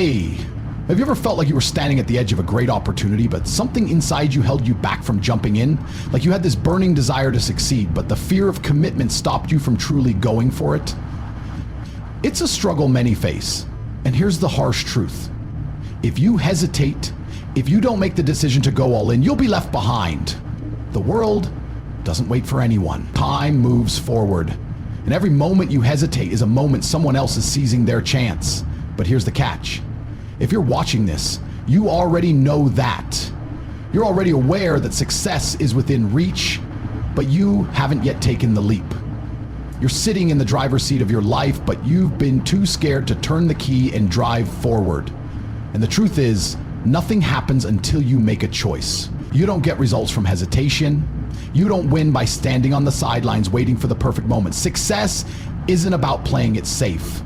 Hey, have you ever felt like you were standing at the edge of a great opportunity, but something inside you held you back from jumping in? Like you had this burning desire to succeed, but the fear of commitment stopped you from truly going for it? It's a struggle many face, and here's the harsh truth. If you hesitate, if you don't make the decision to go all in, you'll be left behind. The world doesn't wait for anyone. Time moves forward, and every moment you hesitate is a moment someone else is seizing their chance. But here's the catch. If you're watching this, you already know that. You're already aware that success is within reach, but you haven't yet taken the leap. You're sitting in the driver's seat of your life, but you've been too scared to turn the key and drive forward. And the truth is, nothing happens until you make a choice. You don't get results from hesitation. You don't win by standing on the sidelines waiting for the perfect moment. Success isn't about playing it safe.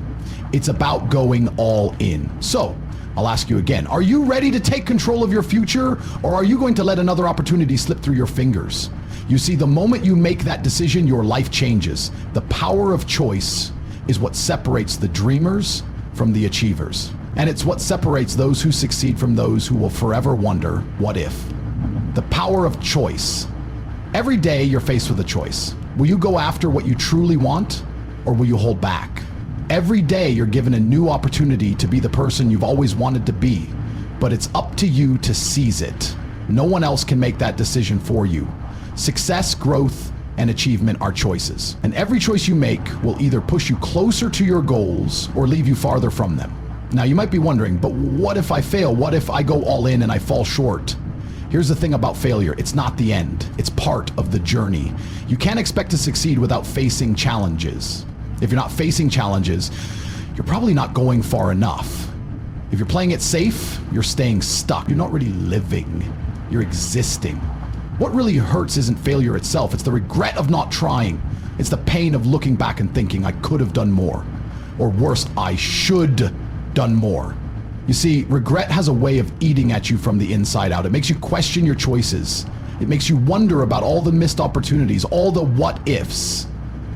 It's about going all in. So, I'll ask you again, are you ready to take control of your future, or are you going to let another opportunity slip through your fingers? You see, the moment you make that decision, your life changes. The power of choice is what separates the dreamers from the achievers. And it's what separates those who succeed from those who will forever wonder, what if? The power of choice. Every day you're faced with a choice. Will you go after what you truly want, or will you hold back? Every day you're given a new opportunity to be the person you've always wanted to be, but it's up to you to seize it. No one else can make that decision for you. Success, growth, and achievement are choices, and every choice you make will either push you closer to your goals or leave you farther from them. Now you might be wondering, but what if I fail? What if I go all in and I fall short? Here's the thing about failure, it's not the end. It's part of the journey. You can't expect to succeed without facing challenges. If you're not facing challenges, you're probably not going far enough. If you're playing it safe, you're staying stuck. You're not really living, you're existing. What really hurts isn't failure itself, it's the regret of not trying. It's the pain of looking back and thinking, I could have done more. Or worse, I should done more. You see, regret has a way of eating at you from the inside out. It makes you question your choices. It makes you wonder about all the missed opportunities, all the what ifs.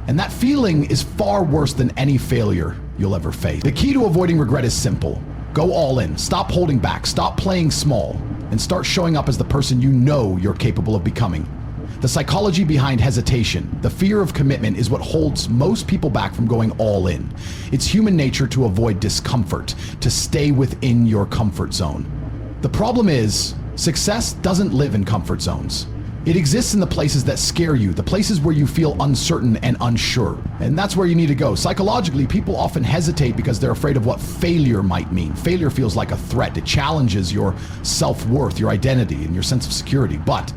And that feeling is far worse than any failure you'll ever face. The key to avoiding regret is simple. Go all in. Stop holding back. Stop playing small. And start showing up as the person you know you're capable of becoming. The psychology behind hesitation, the fear of commitment, is what holds most people back from going all in. It's human nature to avoid discomfort, to stay within your comfort zone. The problem is, success doesn't live in comfort zones. It exists in the places that scare you, the places where you feel uncertain and unsure. And that's where you need to go. Psychologically, people often hesitate because they're afraid of what failure might mean. Failure feels like a threat. It challenges your self-worth, your identity, and your sense of security. But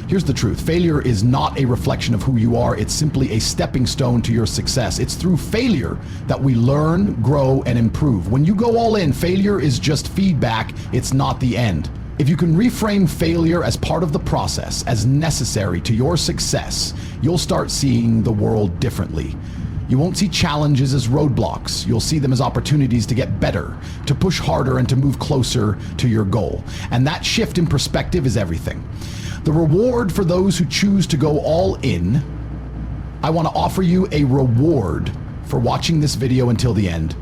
here's the truth. Failure is not a reflection of who you are. It's simply a stepping stone to your success. It's through failure that we learn, grow, and improve. When you go all in, failure is just feedback. It's not the end. If you can reframe failure as part of the process, as necessary to your success, you'll start seeing the world differently. You won't see challenges as roadblocks. You'll see them as opportunities to get better, to push harder, and to move closer to your goal. And that shift in perspective is everything. The reward for those who choose to go all in, I want to offer you a reward for watching this video until the end.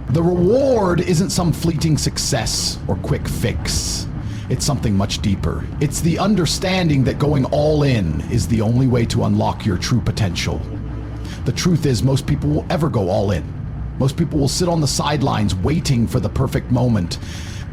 The reward isn't some fleeting success or quick fix. It's something much deeper. It's the understanding that going all in is the only way to unlock your true potential. The truth is, most people will ever go all in. Most people will sit on the sidelines waiting for the perfect moment,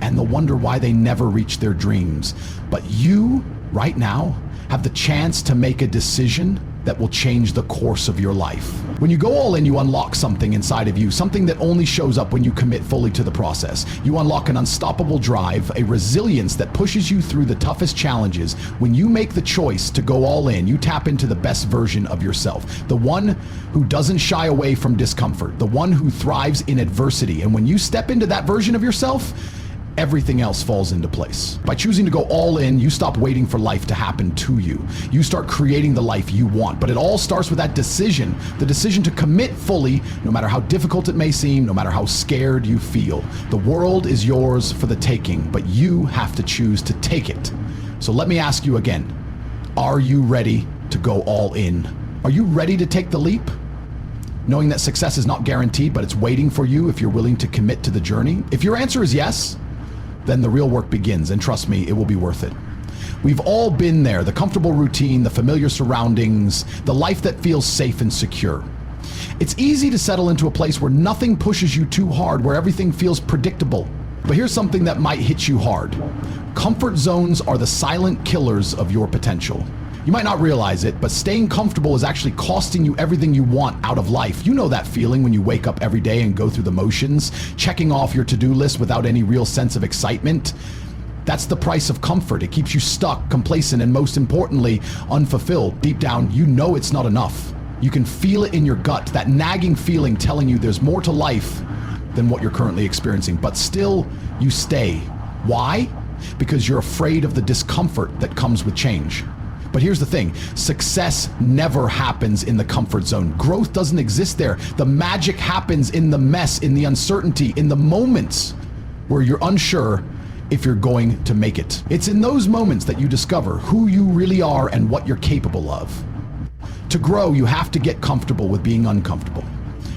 and they'll wonder why they never reach their dreams. But you, right now, have the chance to make a decision that will change the course of your life. When you go all in, you unlock something inside of you, something that only shows up when you commit fully to the process. You unlock an unstoppable drive, a resilience that pushes you through the toughest challenges. When you make the choice to go all in, you tap into the best version of yourself, the one who doesn't shy away from discomfort, the one who thrives in adversity. And when you step into that version of yourself, everything else falls into place. By choosing to go all in, you stop waiting for life to happen to you. You start creating the life you want. But it all starts with that decision, the decision to commit fully, no matter how difficult it may seem, no matter how scared you feel. The world is yours for the taking, but you have to choose to take it. So let me ask you again, are you ready to go all in? Are you ready to take the leap? Knowing that success is not guaranteed, but it's waiting for you if you're willing to commit to the journey? If your answer is yes, then the real work begins, and trust me, it will be worth it. We've all been there, the comfortable routine, the familiar surroundings, the life that feels safe and secure. It's easy to settle into a place where nothing pushes you too hard, where everything feels predictable. But here's something that might hit you hard. Comfort zones are the silent killers of your potential. You might not realize it, but staying comfortable is actually costing you everything you want out of life. You know that feeling when you wake up every day and go through the motions, checking off your to-do list without any real sense of excitement. That's the price of comfort. It keeps you stuck, complacent, and most importantly, unfulfilled. Deep down, you know it's not enough. You can feel it in your gut, that nagging feeling telling you there's more to life than what you're currently experiencing. But still, you stay. Why? Because you're afraid of the discomfort that comes with change. But here's the thing, success never happens in the comfort zone. Growth doesn't exist there. The magic happens in the mess, in the uncertainty, in the moments where you're unsure if you're going to make it. It's in those moments that you discover who you really are and what you're capable of. To grow, you have to get comfortable with being uncomfortable.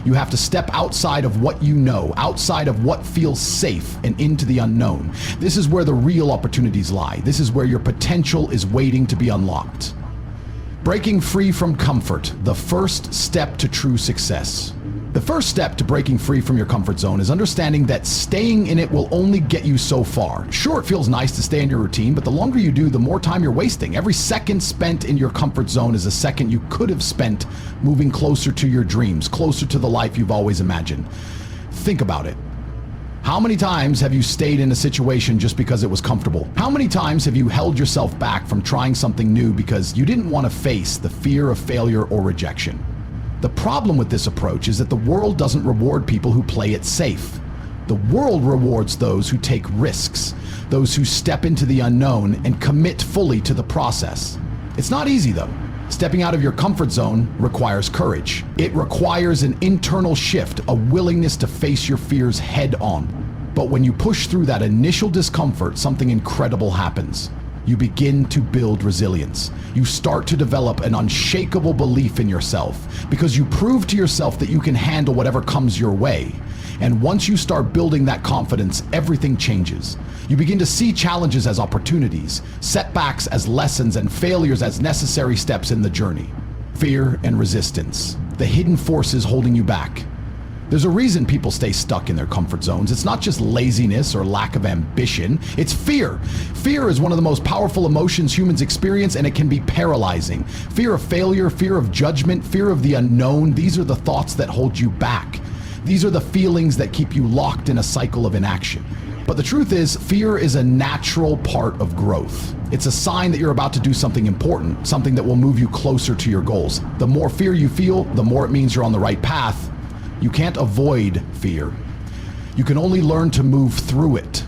You have to step outside of what you know, outside of what feels safe, and into the unknown. This is where the real opportunities lie. This is where your potential is waiting to be unlocked. Breaking free from comfort, the first step to true success. The first step to breaking free from your comfort zone is understanding that staying in it will only get you so far. Sure, it feels nice to stay in your routine, but the longer you do, the more time you're wasting. Every second spent in your comfort zone is a second you could have spent moving closer to your dreams, closer to the life you've always imagined. Think about it. How many times have you stayed in a situation just because it was comfortable? How many times have you held yourself back from trying something new because you didn't want to face the fear of failure or rejection? The problem with this approach is that the world doesn't reward people who play it safe. The world rewards those who take risks, those who step into the unknown and commit fully to the process. It's not easy though. Stepping out of your comfort zone requires courage. It requires an internal shift, a willingness to face your fears head on. But when you push through that initial discomfort, something incredible happens. You begin to build resilience. You start to develop an unshakable belief in yourself because you prove to yourself that you can handle whatever comes your way. And once you start building that confidence, everything changes. You begin to see challenges as opportunities, setbacks as lessons, and failures as necessary steps in the journey. Fear and resistance, the hidden forces holding you back. There's a reason people stay stuck in their comfort zones. It's not just laziness or lack of ambition, it's fear. Fear is one of the most powerful emotions humans experience, and it can be paralyzing. Fear of failure, fear of judgment, fear of the unknown, these are the thoughts that hold you back. These are the feelings that keep you locked in a cycle of inaction. But the truth is, fear is a natural part of growth. It's a sign that you're about to do something important, something that will move you closer to your goals. The more fear you feel, the more it means you're on the right path. You can't avoid fear. You can only learn to move through it.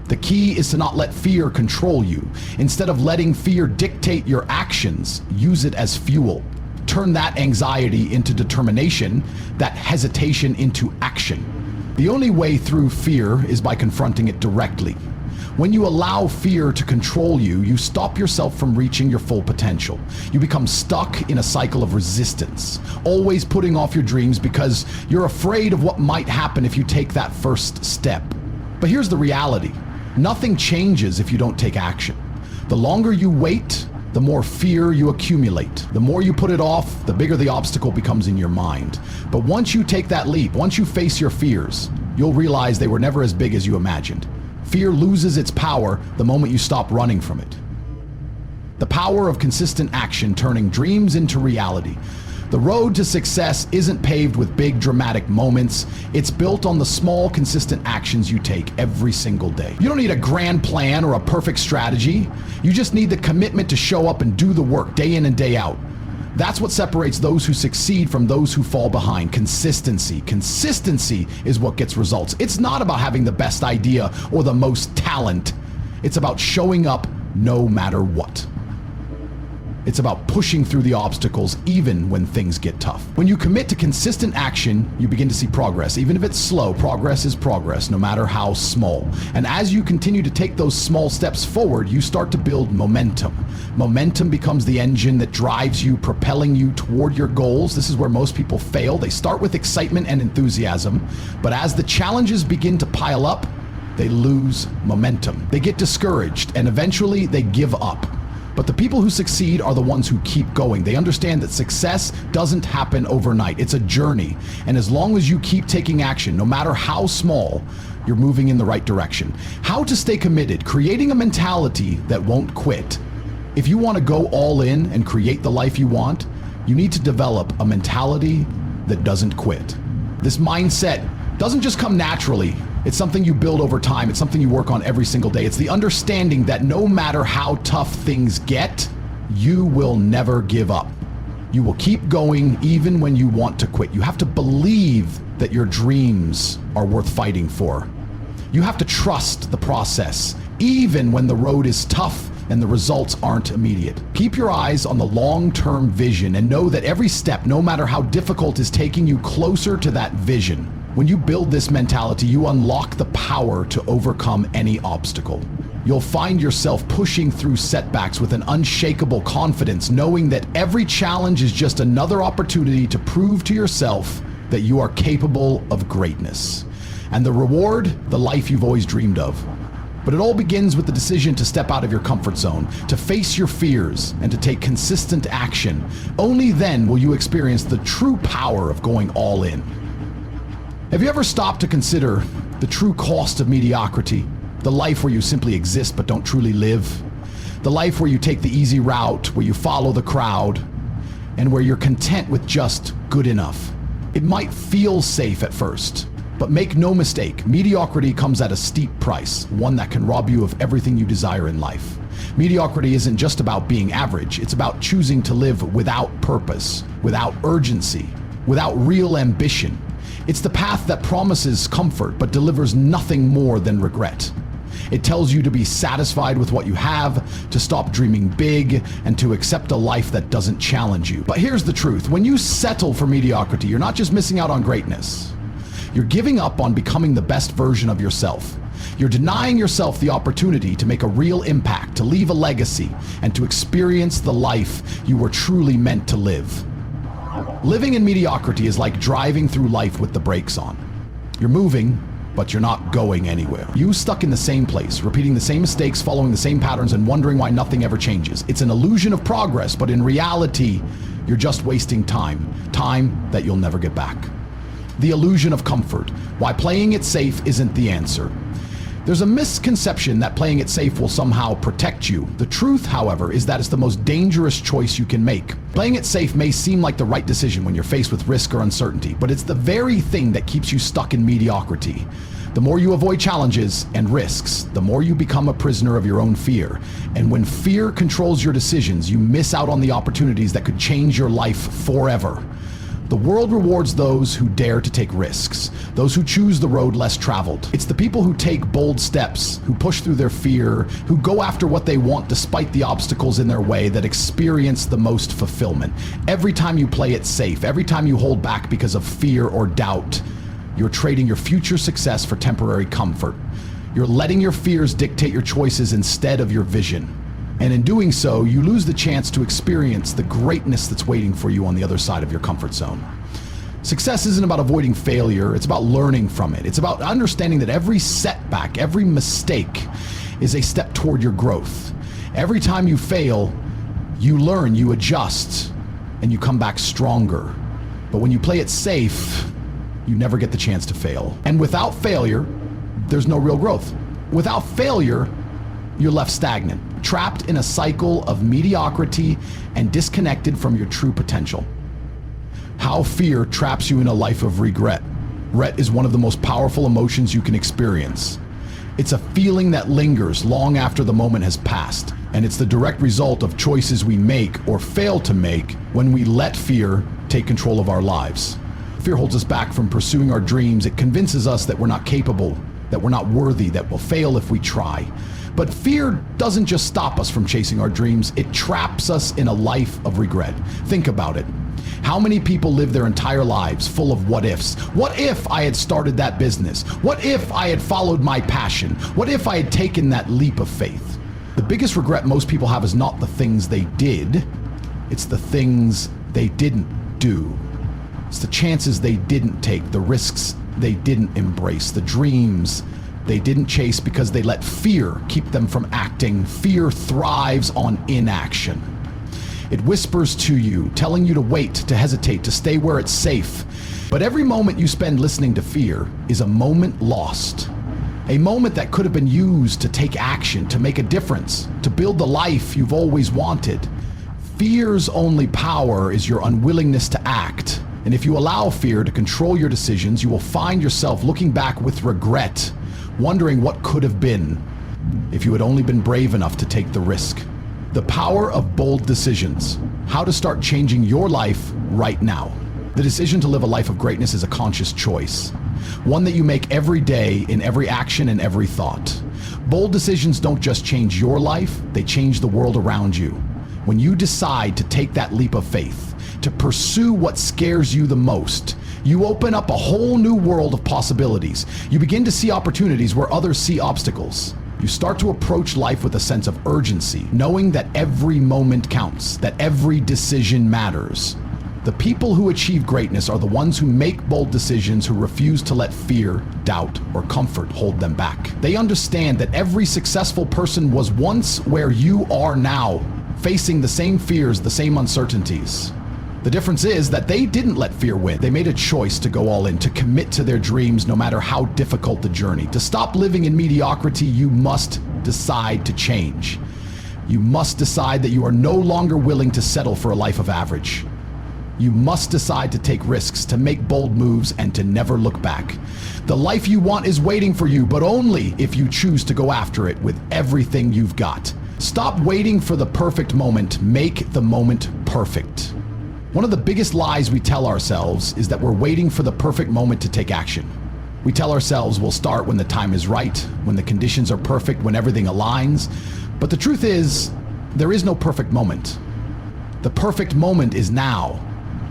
The key is to not let fear control you. Instead of letting fear dictate your actions, use it as fuel. Turn that anxiety into determination, that hesitation into action. The only way through fear is by confronting it directly. When you allow fear to control you, you stop yourself from reaching your full potential. You become stuck in a cycle of resistance, always putting off your dreams because you're afraid of what might happen if you take that first step. But here's the reality. Nothing changes if you don't take action. The longer you wait, the more fear you accumulate. The more you put it off, the bigger the obstacle becomes in your mind. But once you take that leap, once you face your fears, you'll realize they were never as big as you imagined. Fear loses its power the moment you stop running from it. The power of consistent action turning dreams into reality. The road to success isn't paved with big dramatic moments. It's built on the small, consistent actions you take every single day. You don't need a grand plan or a perfect strategy. You just need the commitment to show up and do the work day in and day out. That's what separates those who succeed from those who fall behind. Consistency. Consistency is what gets results. It's not about having the best idea or the most talent. It's about showing up no matter what. It's about pushing through the obstacles even when things get tough. When you commit to consistent action, you begin to see progress. Even if it's slow, progress is progress, no matter how small. And as you continue to take those small steps forward, you start to build momentum. Momentum becomes the engine that drives you, propelling you toward your goals. This is where most people fail. They start with excitement and enthusiasm, but as the challenges begin to pile up, they lose momentum. They get discouraged, and eventually they give up. But the people who succeed are the ones who keep going. They understand that success doesn't happen overnight. It's a journey. And as long as you keep taking action, no matter how small, you're moving in the right direction. How to stay committed, creating a mentality that won't quit. If you want to go all in and create the life you want, you need to develop a mentality that doesn't quit. This mindset doesn't just come naturally. It's something you build over time. It's something you work on every single day. It's the understanding that no matter how tough things get, you will never give up. You will keep going even when you want to quit. You have to believe that your dreams are worth fighting for. You have to trust the process, even when the road is tough and the results aren't immediate. Keep your eyes on the long-term vision and know that every step, no matter how difficult, is taking you closer to that vision. When you build this mentality, you unlock the power to overcome any obstacle. You'll find yourself pushing through setbacks with an unshakable confidence, knowing that every challenge is just another opportunity to prove to yourself that you are capable of greatness. And the reward, the life you've always dreamed of. But it all begins with the decision to step out of your comfort zone, to face your fears, and to take consistent action. Only then will you experience the true power of going all in. Have you ever stopped to consider the true cost of mediocrity? The life where you simply exist but don't truly live? The life where you take the easy route, where you follow the crowd, and where you're content with just good enough? It might feel safe at first, but make no mistake, mediocrity comes at a steep price, one that can rob you of everything you desire in life. Mediocrity isn't just about being average, it's about choosing to live without purpose, without urgency, without real ambition. It's the path that promises comfort but delivers nothing more than regret. It tells you to be satisfied with what you have, to stop dreaming big, and to accept a life that doesn't challenge you. But here's the truth. When you settle for mediocrity, you're not just missing out on greatness. You're giving up on becoming the best version of yourself. You're denying yourself the opportunity to make a real impact, to leave a legacy, and to experience the life you were truly meant to live. Living in mediocrity is like driving through life with the brakes on. You're moving, but you're not going anywhere. You're stuck in the same place, repeating the same mistakes, following the same patterns, and wondering why nothing ever changes. It's an illusion of progress, but in reality, you're just wasting time that you'll never get back. The illusion of comfort, why playing it safe isn't the answer. There's a misconception that playing it safe will somehow protect you. The truth, however, is that it's the most dangerous choice you can make. Playing it safe may seem like the right decision when you're faced with risk or uncertainty, but it's the very thing that keeps you stuck in mediocrity. The more you avoid challenges and risks, the more you become a prisoner of your own fear. And when fear controls your decisions, you miss out on the opportunities that could change your life forever. The world rewards those who dare to take risks, those who choose the road less traveled. It's the people who take bold steps, who push through their fear, who go after what they want despite the obstacles in their way, that experience the most fulfillment. Every time you play it safe, every time you hold back because of fear or doubt, you're trading your future success for temporary comfort. You're letting your fears dictate your choices instead of your vision. And in doing so, you lose the chance to experience the greatness that's waiting for you on the other side of your comfort zone. Success isn't about avoiding failure, it's about learning from it. It's about understanding that every setback, every mistake is a step toward your growth. Every time you fail, you learn, you adjust, and you come back stronger. But when you play it safe, you never get the chance to fail. And without failure, there's no real growth. Without failure, you're left stagnant, trapped in a cycle of mediocrity and disconnected from your true potential. How fear traps you in a life of regret. Regret is one of the most powerful emotions you can experience. It's a feeling that lingers long after the moment has passed, and it's the direct result of choices we make or fail to make when we let fear take control of our lives. Fear holds us back from pursuing our dreams. It convinces us that we're not capable, that we're not worthy, that we'll fail if we try. But fear doesn't just stop us from chasing our dreams, it traps us in a life of regret. Think about it. How many people live their entire lives full of what ifs? What if I had started that business? What if I had followed my passion? What if I had taken that leap of faith? The biggest regret most people have is not the things they did, it's the things they didn't do. It's the chances they didn't take, the risks they didn't embrace, the dreams they didn't chase because they let fear keep them from acting. Fear thrives on inaction. It whispers to you, telling you to wait, to hesitate, to stay where it's safe. But every moment you spend listening to fear is a moment lost. A moment that could have been used to take action, to make a difference, to build the life you've always wanted. Fear's only power is your unwillingness to act. And if you allow fear to control your decisions, you will find yourself looking back with regret, wondering what could have been if you had only been brave enough to take the risk. The power of bold decisions. How to start changing your life right now. The decision to live a life of greatness is a conscious choice. One that you make every day in every action and every thought. Bold decisions don't just change your life, they change the world around you. When you decide to take that leap of faith, to pursue what scares you the most, you open up a whole new world of possibilities. You begin to see opportunities where others see obstacles. You start to approach life with a sense of urgency, knowing that every moment counts, that every decision matters. The people who achieve greatness are the ones who make bold decisions, who refuse to let fear, doubt, or comfort hold them back. They understand that every successful person was once where you are now, facing the same fears, the same uncertainties. The difference is that they didn't let fear win. They made a choice to go all in, to commit to their dreams no matter how difficult the journey. To stop living in mediocrity, you must decide to change. You must decide that you are no longer willing to settle for a life of average. You must decide to take risks, to make bold moves, and to never look back. The life you want is waiting for you, but only if you choose to go after it with everything you've got. Stop waiting for the perfect moment. Make the moment perfect. One of the biggest lies we tell ourselves is that we're waiting for the perfect moment to take action. We tell ourselves we'll start when the time is right, when the conditions are perfect, when everything aligns. But the truth is, there is no perfect moment. The perfect moment is now.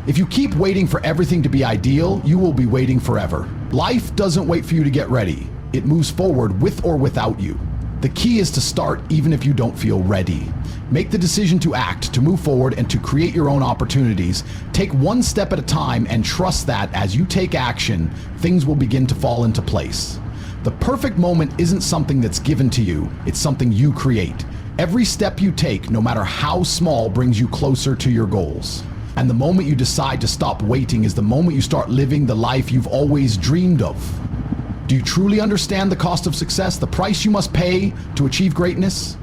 If you keep waiting for everything to be ideal, you will be waiting forever. Life doesn't wait for you to get ready. It moves forward with or without you. The key is to start even if you don't feel ready. Make the decision to act, to move forward, and to create your own opportunities. Take one step at a time and trust that as you take action, things will begin to fall into place. The perfect moment isn't something that's given to you, it's something you create. Every step you take, no matter how small, brings you closer to your goals. And the moment you decide to stop waiting is the moment you start living the life you've always dreamed of. Do you truly understand the cost of success, the price you must pay to achieve greatness?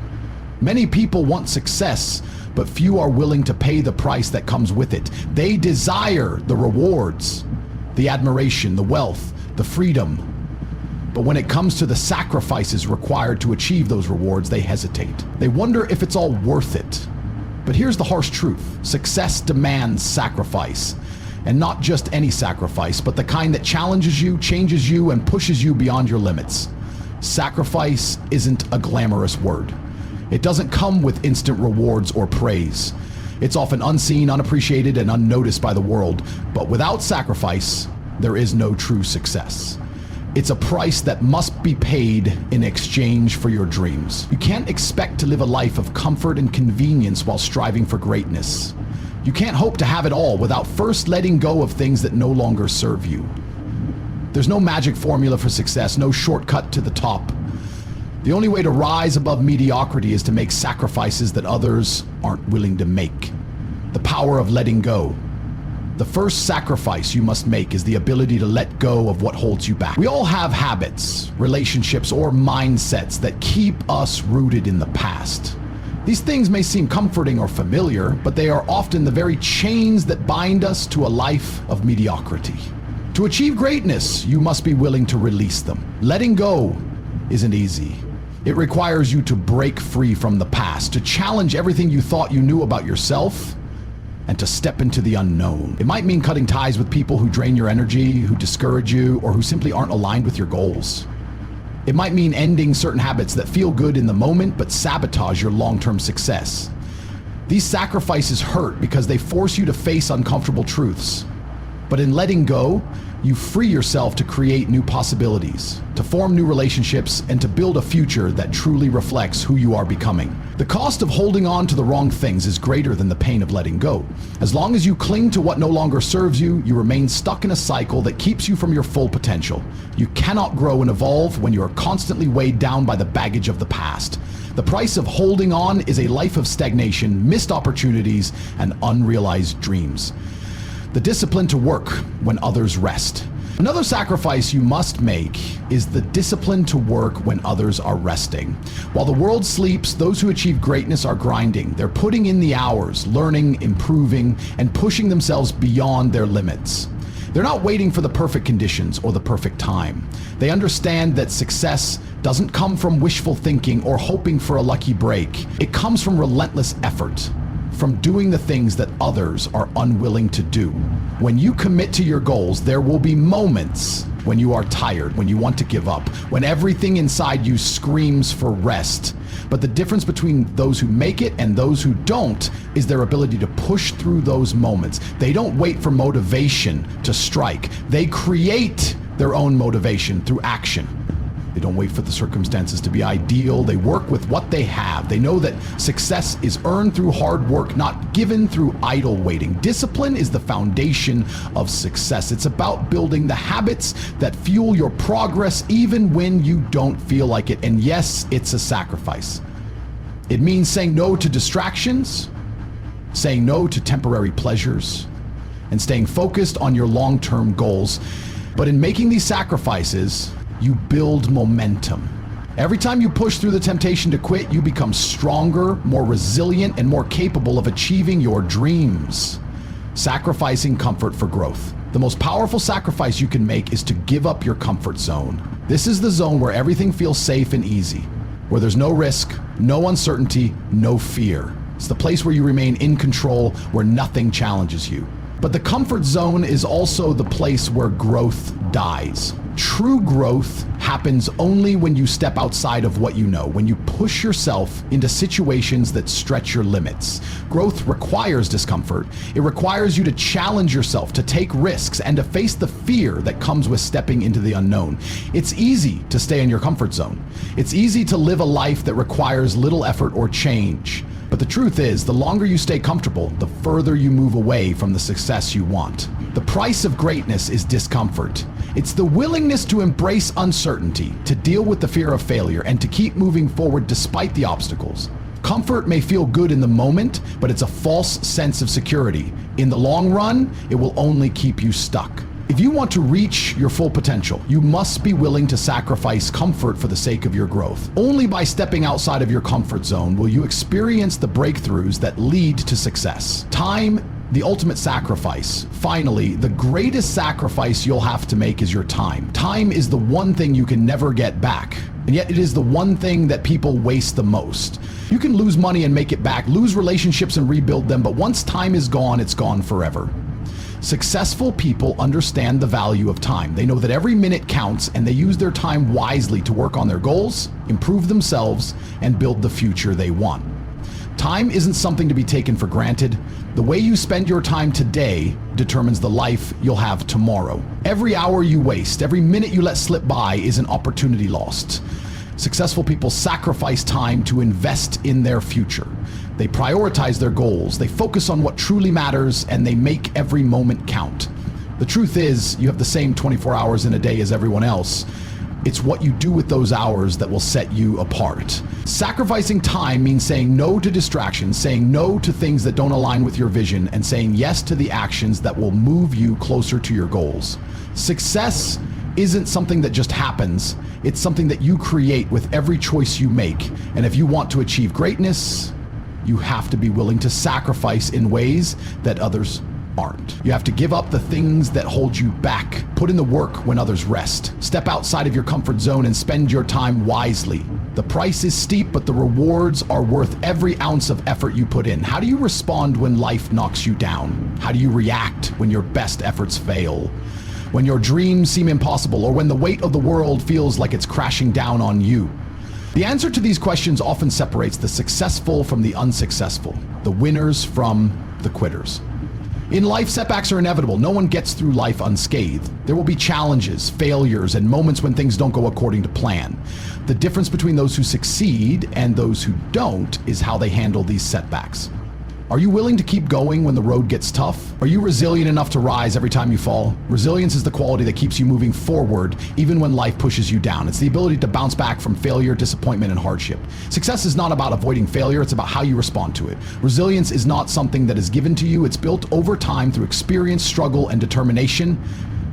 Many people want success, but few are willing to pay the price that comes with it. They desire the rewards, the admiration, the wealth, the freedom. But when it comes to the sacrifices required to achieve those rewards, they hesitate. They wonder if it's all worth it. But here's the harsh truth. Success demands sacrifice. And not just any sacrifice, but the kind that challenges you, changes you, and pushes you beyond your limits. Sacrifice isn't a glamorous word. It doesn't come with instant rewards or praise. It's often unseen, unappreciated, and unnoticed by the world. But without sacrifice, there is no true success. It's a price that must be paid in exchange for your dreams. You can't expect to live a life of comfort and convenience while striving for greatness. You can't hope to have it all without first letting go of things that no longer serve you. There's no magic formula for success, no shortcut to the top. The only way to rise above mediocrity is to make sacrifices that others aren't willing to make. The power of letting go. The first sacrifice you must make is the ability to let go of what holds you back. We all have habits, relationships, or mindsets that keep us rooted in the past. These things may seem comforting or familiar, but they are often the very chains that bind us to a life of mediocrity. To achieve greatness, you must be willing to release them. Letting go isn't easy. It requires you to break free from the past, to challenge everything you thought you knew about yourself, and to step into the unknown. It might mean cutting ties with people who drain your energy, who discourage you, or who simply aren't aligned with your goals. It might mean ending certain habits that feel good in the moment but sabotage your long-term success. These sacrifices hurt because they force you to face uncomfortable truths. But in letting go, you free yourself to create new possibilities, to form new relationships, and to build a future that truly reflects who you are becoming. The cost of holding on to the wrong things is greater than the pain of letting go. As long as you cling to what no longer serves you, you remain stuck in a cycle that keeps you from your full potential. You cannot grow and evolve when you are constantly weighed down by the baggage of the past. The price of holding on is a life of stagnation, missed opportunities, and unrealized dreams. The discipline to work when others rest. Another sacrifice you must make is the discipline to work when others are resting. While the world sleeps, those who achieve greatness are grinding. They're putting in the hours, learning, improving, and pushing themselves beyond their limits. They're not waiting for the perfect conditions or the perfect time. They understand that success doesn't come from wishful thinking or hoping for a lucky break. It comes from relentless effort, from doing the things that others are unwilling to do. When you commit to your goals, there will be moments when you are tired, when you want to give up, when everything inside you screams for rest. But the difference between those who make it and those who don't is their ability to push through those moments. They don't wait for motivation to strike. They create their own motivation through action. They don't wait for the circumstances to be ideal. They work with what they have. They know that success is earned through hard work, not given through idle waiting. Discipline is the foundation of success. It's about building the habits that fuel your progress even when you don't feel like it. And yes, it's a sacrifice. It means saying no to distractions, saying no to temporary pleasures, and staying focused on your long-term goals. But in making these sacrifices, you build momentum. Every time you push through the temptation to quit, you become stronger, more resilient, and more capable of achieving your dreams. Sacrificing comfort for growth. The most powerful sacrifice you can make is to give up your comfort zone. This is the zone where everything feels safe and easy, where there's no risk, no uncertainty, no fear. It's the place where you remain in control, where nothing challenges you. But the comfort zone is also the place where growth dies. True growth happens only when you step outside of what you know, when you push yourself into situations that stretch your limits. Growth requires discomfort. It requires you to challenge yourself, to take risks, and to face the fear that comes with stepping into the unknown. It's easy to stay in your comfort zone. It's easy to live a life that requires little effort or change. But the truth is, the longer you stay comfortable, the further you move away from the success you want. The price of greatness is discomfort. It's the willingness to embrace uncertainty, to deal with the fear of failure, and to keep moving forward despite the obstacles. Comfort may feel good in the moment, but it's a false sense of security. In the long run, it will only keep you stuck. If you want to reach your full potential, you must be willing to sacrifice comfort for the sake of your growth. Only by stepping outside of your comfort zone will you experience the breakthroughs that lead to success. Time, the ultimate sacrifice. Finally, the greatest sacrifice you'll have to make is your time. Time is the one thing you can never get back, and yet it is the one thing that people waste the most. You can lose money and make it back, lose relationships and rebuild them, but once time is gone, it's gone forever. Successful people understand the value of time. They know that every minute counts, and they use their time wisely to work on their goals, improve themselves, and build the future they want. Time isn't something to be taken for granted. The way you spend your time today determines the life you'll have tomorrow. Every hour you waste, every minute you let slip by is an opportunity lost. Successful people sacrifice time to invest in their future. They prioritize their goals, they focus on what truly matters, and they make every moment count. The truth is, you have the same 24 hours in a day as everyone else. It's what you do with those hours that will set you apart. Sacrificing time means saying no to distractions, saying no to things that don't align with your vision, and saying yes to the actions that will move you closer to your goals. Success isn't something that just happens. It's something that you create with every choice you make. And if you want to achieve greatness, you have to be willing to sacrifice in ways that others aren't. You have to give up the things that hold you back. Put in the work when others rest. Step outside of your comfort zone and spend your time wisely. The price is steep, but the rewards are worth every ounce of effort you put in. How do you respond when life knocks you down? How do you react when your best efforts fail? when your dreams seem impossible, or when the weight of the world feels like it's crashing down on you? The answer to these questions often separates the successful from the unsuccessful, the winners from the quitters. In life, setbacks are inevitable. No one gets through life unscathed. There will be challenges, failures, and moments when things don't go according to plan. The difference between those who succeed and those who don't is how they handle these setbacks. Are you willing to keep going when the road gets tough? Are you resilient enough to rise every time you fall? Resilience is the quality that keeps you moving forward even when life pushes you down. It's the ability to bounce back from failure, disappointment, and hardship. Success is not about avoiding failure, it's about how you respond to it. Resilience is not something that is given to you, it's built over time through experience, struggle, and determination.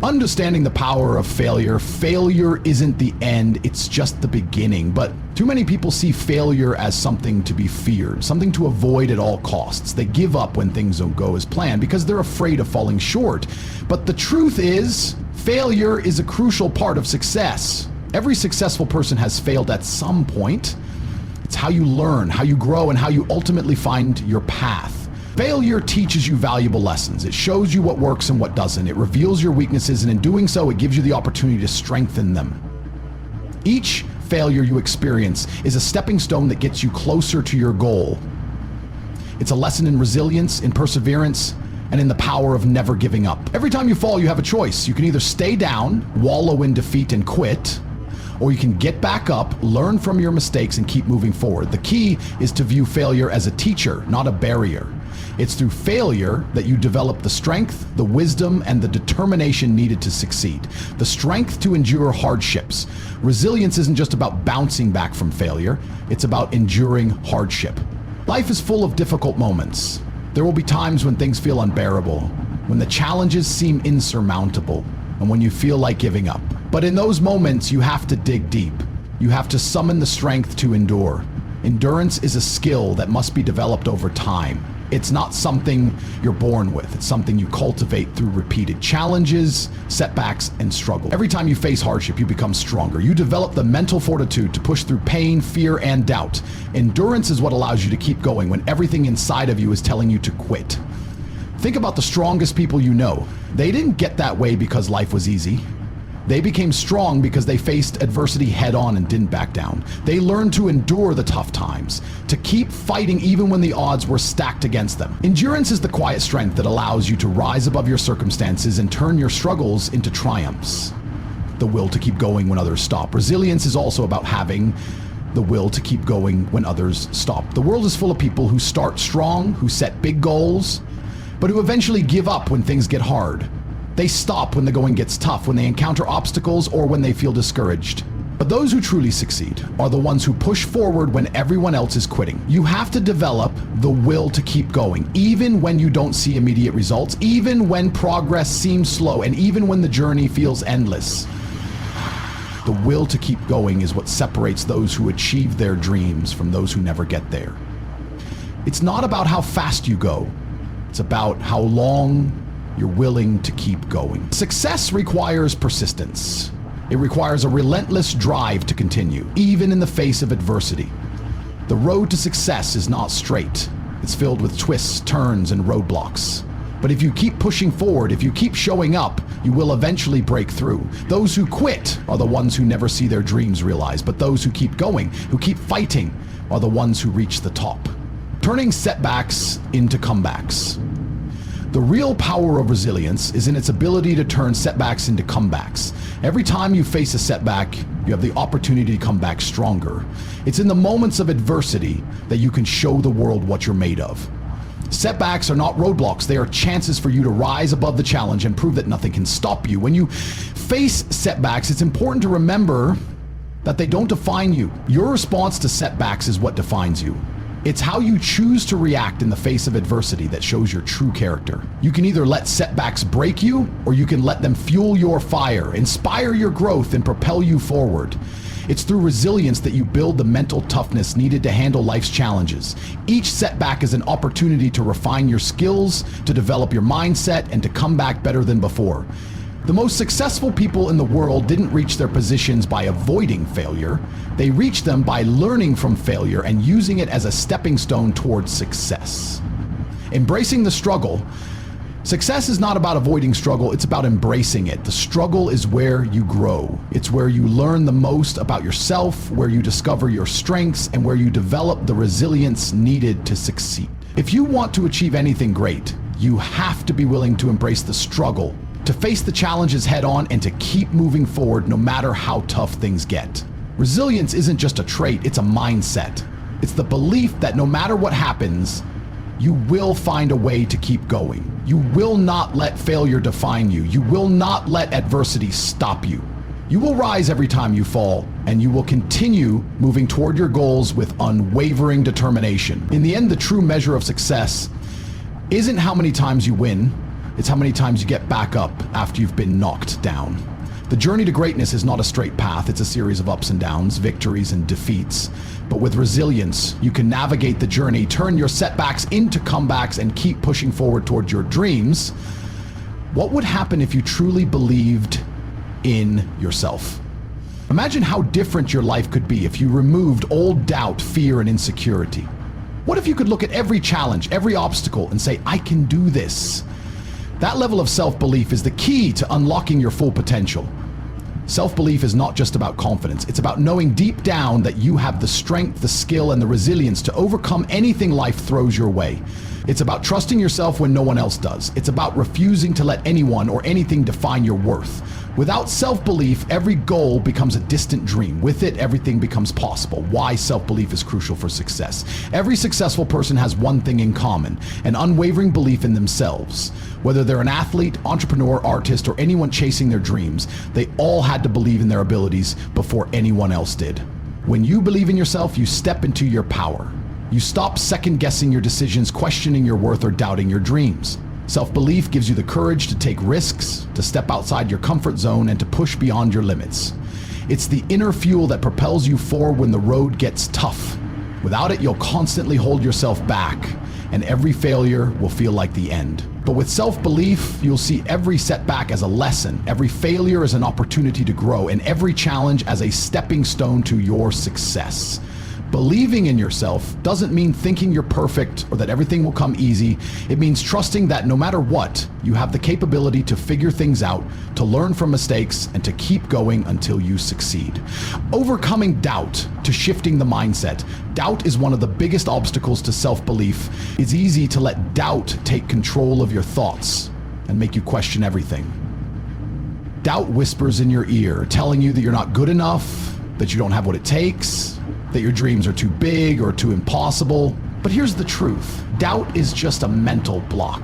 Understanding the power of failure. Failure isn't the end, it's just the beginning. But too many people see failure as something to be feared, something to avoid at all costs. They give up when things don't go as planned because they're afraid of falling short. But the truth is, failure is a crucial part of success. Every successful person has failed at some point. It's how you learn, how you grow, and how you ultimately find your path. Failure teaches you valuable lessons. It shows you what works and what doesn't. It reveals your weaknesses, and in doing so, it gives you the opportunity to strengthen them. Each failure you experience is a stepping stone that gets you closer to your goal. It's a lesson in resilience, in perseverance, and in the power of never giving up. Every time you fall, you have a choice. You can either stay down, wallow in defeat, and quit, or you can get back up, learn from your mistakes, and keep moving forward. The key is to view failure as a teacher, not a barrier. It's through failure that you develop the strength, the wisdom, and the determination needed to succeed. The strength to endure hardships. Resilience isn't just about bouncing back from failure, it's about enduring hardship. Life is full of difficult moments. There will be times when things feel unbearable, when the challenges seem insurmountable, and when you feel like giving up. But in those moments, you have to dig deep. You have to summon the strength to endure. Endurance is a skill that must be developed over time. It's not something you're born with. It's something you cultivate through repeated challenges, setbacks, and struggle. Every time you face hardship, you become stronger. You develop the mental fortitude to push through pain, fear, and doubt. Endurance is what allows you to keep going when everything inside of you is telling you to quit. Think about the strongest people you know. They didn't get that way because life was easy. They became strong because they faced adversity head on and didn't back down. They learned to endure the tough times, to keep fighting even when the odds were stacked against them. Endurance is the quiet strength that allows you to rise above your circumstances and turn your struggles into triumphs. The will to keep going when others stop. Resilience is also about having the will to keep going when others stop. The world is full of people who start strong, who set big goals, but who eventually give up when things get hard. They stop when the going gets tough, when they encounter obstacles, or when they feel discouraged. But those who truly succeed are the ones who push forward when everyone else is quitting. You have to develop the will to keep going, even when you don't see immediate results, even when progress seems slow, and even when the journey feels endless. The will to keep going is what separates those who achieve their dreams from those who never get there. It's not about how fast you go. It's about how long you're willing to keep going. Success requires persistence. It requires a relentless drive to continue, even in the face of adversity. The road to success is not straight. It's filled with twists, turns, and roadblocks. But if you keep pushing forward, if you keep showing up, you will eventually break through. Those who quit are the ones who never see their dreams realized, but those who keep going, who keep fighting, are the ones who reach the top. Turning setbacks into comebacks. The real power of resilience is in its ability to turn setbacks into comebacks. Every time you face a setback, you have the opportunity to come back stronger. It's in the moments of adversity that you can show the world what you're made of. Setbacks are not roadblocks. They are chances for you to rise above the challenge and prove that nothing can stop you. When you face setbacks, it's important to remember that they don't define you. Your response to setbacks is what defines you. It's how you choose to react in the face of adversity that shows your true character. You can either let setbacks break you, or you can let them fuel your fire, inspire your growth, and propel you forward. It's through resilience that you build the mental toughness needed to handle life's challenges. Each setback is an opportunity to refine your skills, to develop your mindset, and to come back better than before. The most successful people in the world didn't reach their positions by avoiding failure. They reached them by learning from failure and using it as a stepping stone towards success. Embracing the struggle Success is not about avoiding struggle, it's about embracing it. The struggle is where you grow. It's where you learn the most about yourself, where you discover your strengths, and where you develop the resilience needed to succeed. If you want to achieve anything great, you have to be willing to embrace the struggle, to face the challenges head on, and to keep moving forward no matter how tough things get. Resilience isn't just a trait, it's a mindset. It's the belief that no matter what happens, you will find a way to keep going. You will not let failure define you. You will not let adversity stop you. You will rise every time you fall, and you will continue moving toward your goals with unwavering determination. In the end, the true measure of success isn't how many times you win, it's how many times you get back up after you've been knocked down. The journey to greatness is not a straight path, it's a series of ups and downs, victories and defeats. But with resilience, you can navigate the journey, turn your setbacks into comebacks, and keep pushing forward towards your dreams. What would happen if you truly believed in yourself? Imagine how different your life could be if you removed old doubt, fear, and insecurity. What if you could look at every challenge, every obstacle, and say, I can do this? That level of self-belief is the key to unlocking your full potential. Self-belief is not just about confidence. It's about knowing deep down that you have the strength, the skill, and the resilience to overcome anything life throws your way. It's about trusting yourself when no one else does. It's about refusing to let anyone or anything define your worth. Without self-belief, every goal becomes a distant dream. With it, everything becomes possible. Why self-belief is crucial for success. Every successful person has one thing in common: an unwavering belief in themselves. Whether they're an athlete, entrepreneur, artist, or anyone chasing their dreams, they all had to believe in their abilities before anyone else did. When you believe in yourself, you step into your power. You stop second-guessing your decisions, questioning your worth, or doubting your dreams. Self-belief gives you the courage to take risks, to step outside your comfort zone, and to push beyond your limits. It's the inner fuel that propels you forward when the road gets tough. Without it, you'll constantly hold yourself back, and every failure will feel like the end. But with self-belief, you'll see every setback as a lesson, every failure as an opportunity to grow, and every challenge as a stepping stone to your success. Believing in yourself doesn't mean thinking you're perfect or that everything will come easy. It means trusting that no matter what, you have the capability to figure things out, to learn from mistakes, and to keep going until you succeed. Overcoming doubt to shifting the mindset. Doubt is one of the biggest obstacles to self-belief. It's easy to let doubt take control of your thoughts and make you question everything. Doubt whispers in your ear, telling you that you're not good enough, that you don't have what it takes, that your dreams are too big or too impossible. But here's the truth. Doubt is just a mental block,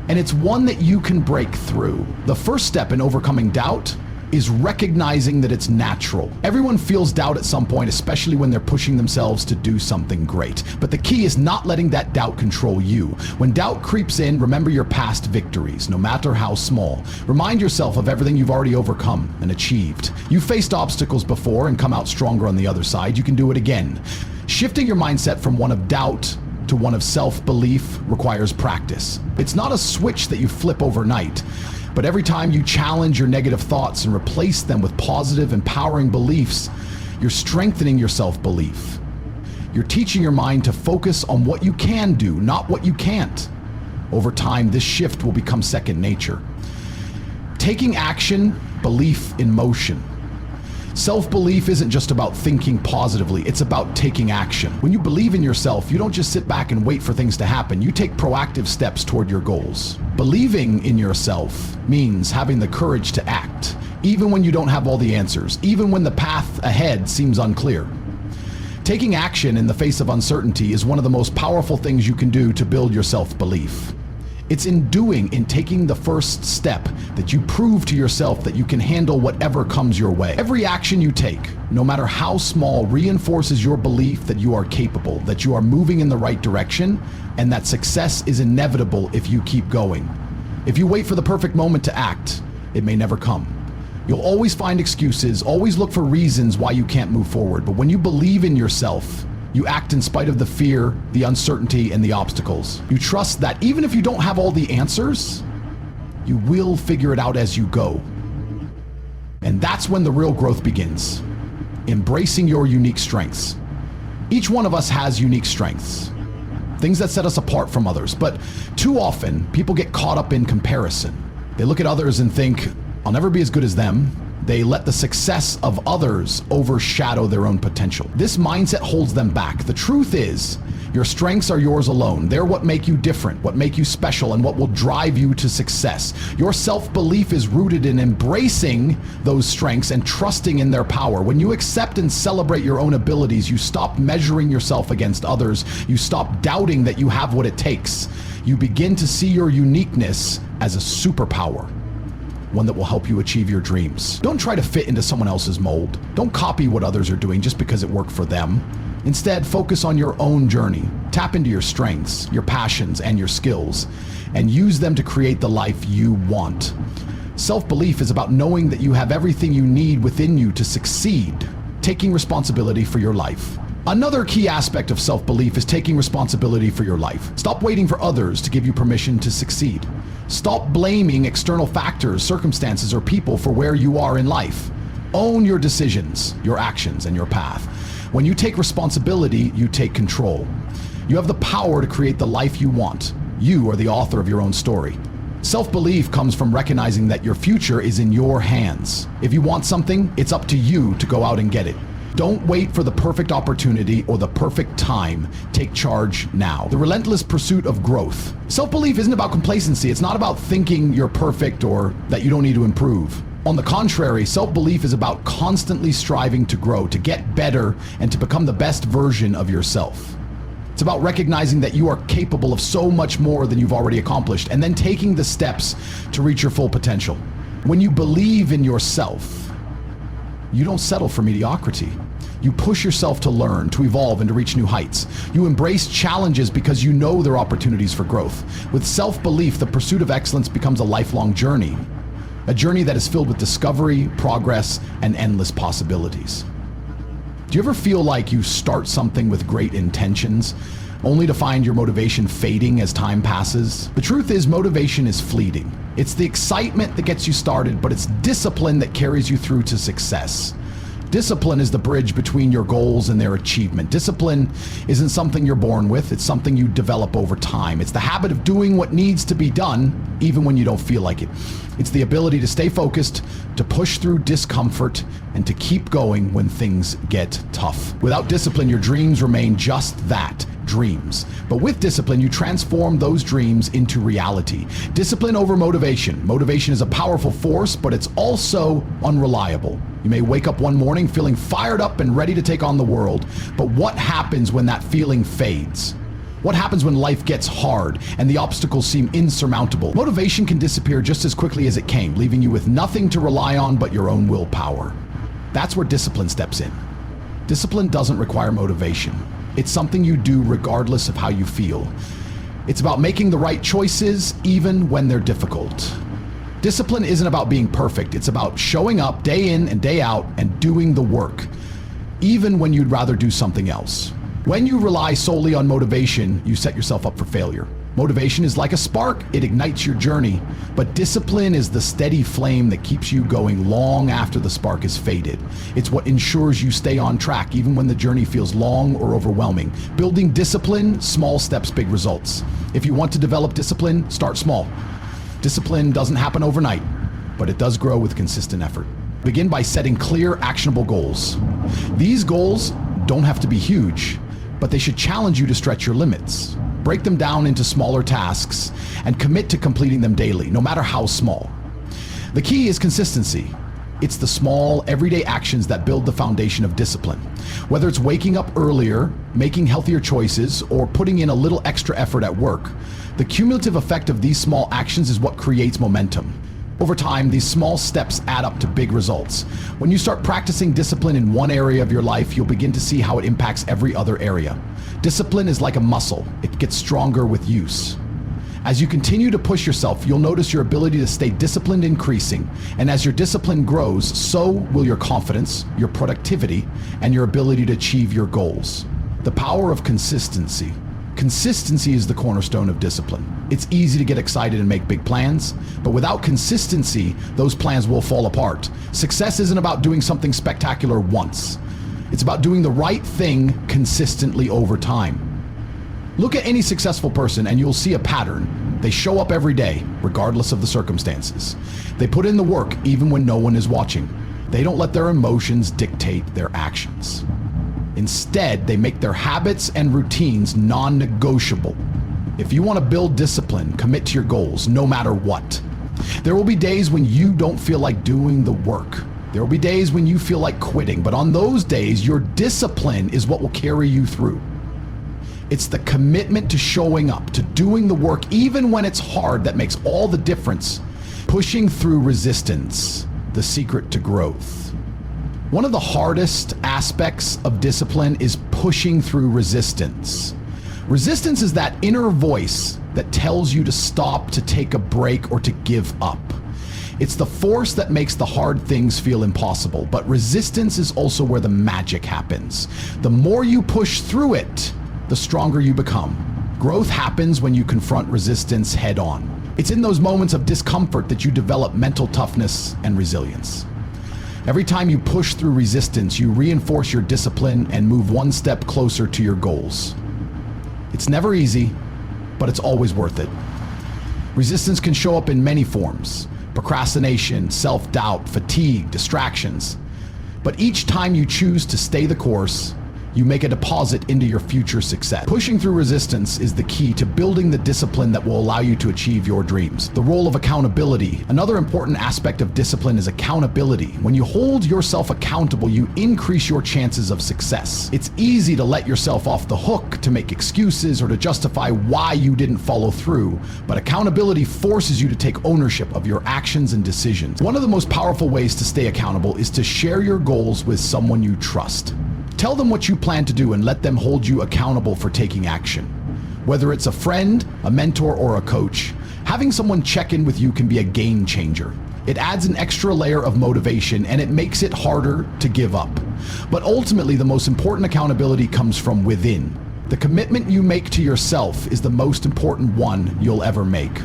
and it's one that you can break through. The first step in overcoming doubt is recognizing that it's natural. Everyone feels doubt at some point, especially when they're pushing themselves to do something great. But the key is not letting that doubt control you. When doubt creeps in, remember your past victories, no matter how small. Remind yourself of everything you've already overcome and achieved. You've faced obstacles before and come out stronger on the other side. You can do it again. Shifting your mindset from one of doubt to one of self-belief requires practice. It's not a switch that you flip overnight. But every time you challenge your negative thoughts and replace them with positive, empowering beliefs, you're strengthening your self-belief. You're teaching your mind to focus on what you can do, not what you can't. Over time, this shift will become second nature. Taking action, belief in motion. Self-belief isn't just about thinking positively, it's about taking action. When you believe in yourself, you don't just sit back and wait for things to happen. You take proactive steps toward your goals. Believing in yourself means having the courage to act, even when you don't have all the answers, even when the path ahead seems unclear. Taking action in the face of uncertainty is one of the most powerful things you can do to build your self-belief. It's in taking the first step that you prove to yourself that you can handle whatever comes your way. Every action you take, no matter how small, reinforces your belief that you are capable, that you are moving in the right direction, and that success is inevitable if you keep going. If you wait for the perfect moment to act, it may never come. You'll always find excuses, always look for reasons why you can't move forward. But when you believe in yourself, you act in spite of the fear, the uncertainty, and the obstacles. You trust that even if you don't have all the answers, you will figure it out as you go. And that's when the real growth begins. Embracing your unique strengths. Each one of us has unique strengths. things that set us apart from others. But too often, people get caught up in comparison. They look at others and think, I'll never be as good as them. They let the success of others overshadow their own potential. This mindset holds them back. The truth is, your strengths are yours alone. They're what make you different, what make you special, and what will drive you to success. Your self-belief is rooted in embracing those strengths and trusting in their power. When you accept and celebrate your own abilities, you stop measuring yourself against others. You stop doubting that you have what it takes. You begin to see your uniqueness as a superpower, one that will help you achieve your dreams. Don't try to fit into someone else's mold. Don't copy what others are doing just because it worked for them. Instead, focus on your own journey. Tap into your strengths, your passions, and your skills, and use them to create the life you want. Self-belief is about knowing that you have everything you need within you to succeed, taking responsibility for your life. Another key aspect of self-belief is taking responsibility for your life. Stop waiting for others to give you permission to succeed. Stop blaming external factors, circumstances, or people for where you are in life. Own your decisions, your actions, and your path. When you take responsibility, you take control. You have the power to create the life you want. You are the author of your own story. Self-belief comes from recognizing that your future is in your hands. If you want something, it's up to you to go out and get it. Don't wait for the perfect opportunity or the perfect time. Take charge now. The relentless pursuit of growth. Self-belief isn't about complacency. It's not about thinking you're perfect or that you don't need to improve. On the contrary, self-belief is about constantly striving to grow, to get better, and to become the best version of yourself. It's about recognizing that you are capable of so much more than you've already accomplished, and then taking the steps to reach your full potential. When you believe in yourself, you don't settle for mediocrity. You push yourself to learn, to evolve, and to reach new heights. You embrace challenges because you know there are opportunities for growth. With self-belief, the pursuit of excellence becomes a lifelong journey. A journey that is filled with discovery, progress, and endless possibilities. Do you ever feel like you start something with great intentions, only to find your motivation fading as time passes? The truth is, motivation is fleeting. It's the excitement that gets you started, but it's discipline that carries you through to success. Discipline is the bridge between your goals and their achievement. Discipline isn't something you're born with, it's something you develop over time. It's the habit of doing what needs to be done, even when you don't feel like it. It's the ability to stay focused, to push through discomfort, and to keep going when things get tough. Without discipline, your dreams remain just that, dreams. But with discipline, you transform those dreams into reality. Discipline over motivation. Motivation is a powerful force, but it's also unreliable. You may wake up one morning feeling fired up and ready to take on the world, but what happens when that feeling fades? What happens when life gets hard and the obstacles seem insurmountable? Motivation can disappear just as quickly as it came, leaving you with nothing to rely on but your own willpower. That's where discipline steps in. Discipline doesn't require motivation. It's something you do regardless of how you feel. It's about making the right choices even when they're difficult. Discipline isn't about being perfect. It's about showing up day in and day out and doing the work, even when you'd rather do something else. When you rely solely on motivation, you set yourself up for failure. Motivation is like a spark. It ignites your journey, but discipline is the steady flame that keeps you going long after the spark is faded. It's what ensures you stay on track even when the journey feels long or overwhelming. Building discipline, small steps, big results. If you want to develop discipline, start small. Discipline doesn't happen overnight, but it does grow with consistent effort. Begin by setting clear, actionable goals. These goals don't have to be huge, but they should challenge you to stretch your limits. Break them down into smaller tasks and commit to completing them daily, no matter how small. The key is consistency. It's the small, everyday actions that build the foundation of discipline. Whether it's waking up earlier, making healthier choices, or putting in a little extra effort at work, the cumulative effect of these small actions is what creates momentum. Over time, these small steps add up to big results. When you start practicing discipline in one area of your life, you'll begin to see how it impacts every other area. Discipline is like a muscle. It gets stronger with use. As you continue to push yourself, you'll notice your ability to stay disciplined increasing. And as your discipline grows, so will your confidence, your productivity, and your ability to achieve your goals. The power of consistency. Consistency is the cornerstone of discipline. It's easy to get excited and make big plans, but without consistency, those plans will fall apart. Success isn't about doing something spectacular once. It's about doing the right thing consistently over time. Look at any successful person and you'll see a pattern. They show up every day, regardless of the circumstances. They put in the work even when no one is watching. They don't let their emotions dictate their actions. Instead, they make their habits and routines non-negotiable. If you want to build discipline, commit to your goals, no matter what. There will be days when you don't feel like doing the work. There will be days when you feel like quitting, but on those days, your discipline is what will carry you through. It's the commitment to showing up, to doing the work, even when it's hard, that makes all the difference. Pushing through resistance, the secret to growth. One of the hardest aspects of discipline is pushing through resistance. Resistance is that inner voice that tells you to stop, to take a break, or to give up. It's the force that makes the hard things feel impossible, but resistance is also where the magic happens. The more you push through it, the stronger you become. Growth happens when you confront resistance head on. It's in those moments of discomfort that you develop mental toughness and resilience. Every time you push through resistance, you reinforce your discipline and move one step closer to your goals. It's never easy, but it's always worth it. Resistance can show up in many forms: procrastination, self-doubt, fatigue, distractions. But each time you choose to stay the course, you make a deposit into your future success. Pushing through resistance is the key to building the discipline that will allow you to achieve your dreams. The role of accountability. Another important aspect of discipline is accountability. When you hold yourself accountable, you increase your chances of success. It's easy to let yourself off the hook, to make excuses, or to justify why you didn't follow through. But accountability forces you to take ownership of your actions and decisions. One of the most powerful ways to stay accountable is to share your goals with someone you trust. Tell them what you plan to do and let them hold you accountable for taking action. Whether it's a friend, a mentor, or a coach, having someone check in with you can be a game changer. It adds an extra layer of motivation and it makes it harder to give up. But ultimately, the most important accountability comes from within. The commitment you make to yourself is the most important one you'll ever make.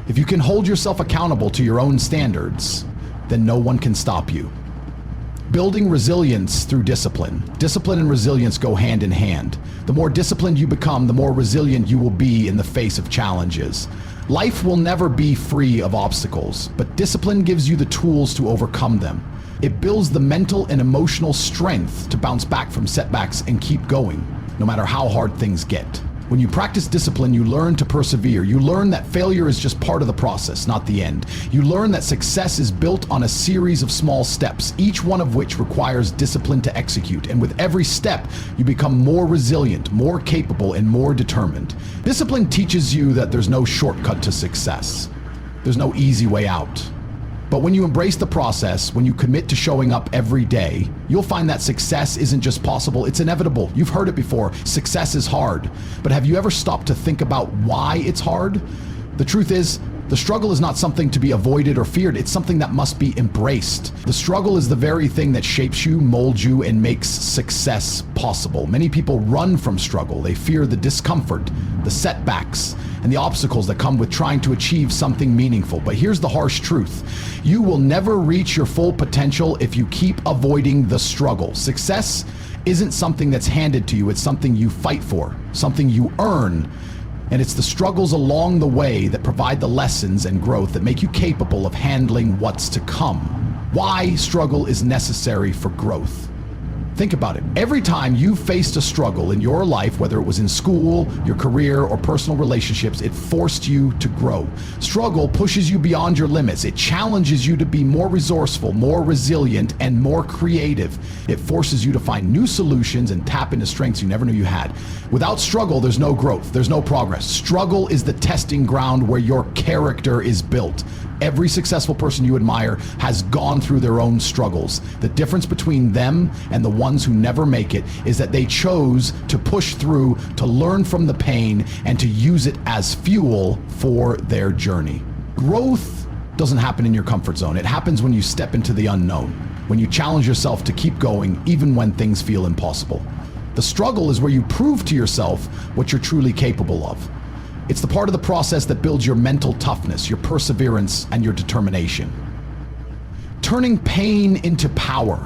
If you can hold yourself accountable to your own standards, then no one can stop you. Building resilience through discipline. Discipline and resilience go hand in hand. The more disciplined you become, the more resilient you will be in the face of challenges. Life will never be free of obstacles, but discipline gives you the tools to overcome them. It builds the mental and emotional strength to bounce back from setbacks and keep going, no matter how hard things get. When you practice discipline, you learn to persevere. You learn that failure is just part of the process, not the end. You learn that success is built on a series of small steps, each one of which requires discipline to execute. And with every step, you become more resilient, more capable, and more determined. Discipline teaches you that there's no shortcut to success. There's no easy way out. But when you embrace the process, when you commit to showing up every day, you'll find that success isn't just possible, it's inevitable. You've heard it before, success is hard. But have you ever stopped to think about why it's hard? The truth is, the struggle is not something to be avoided or feared, it's something that must be embraced. The struggle is the very thing that shapes you, molds you, and makes success possible. Many people run from struggle. They fear the discomfort, the setbacks, and the obstacles that come with trying to achieve something meaningful. But here's the harsh truth. You will never reach your full potential if you keep avoiding the struggle. Success isn't something that's handed to you, it's something you fight for, something you earn. And it's the struggles along the way that provide the lessons and growth that make you capable of handling what's to come. Why struggle is necessary for growth. Think about it. Every time you faced a struggle in your life, whether it was in school, your career, or personal relationships, it forced you to grow. Struggle pushes you beyond your limits. It challenges you to be more resourceful, more resilient, and more creative. It forces you to find new solutions and tap into strengths you never knew you had. Without struggle, there's no growth, there's no progress. Struggle is the testing ground where your character is built. Every successful person you admire has gone through their own struggles. The difference between them and the ones who never make it is that they chose to push through, to learn from the pain, and to use it as fuel for their journey. Growth doesn't happen in your comfort zone. It happens when you step into the unknown, when you challenge yourself to keep going even when things feel impossible. The struggle is where you prove to yourself what you're truly capable of. It's the part of the process that builds your mental toughness, your perseverance, and your determination. Turning pain into power.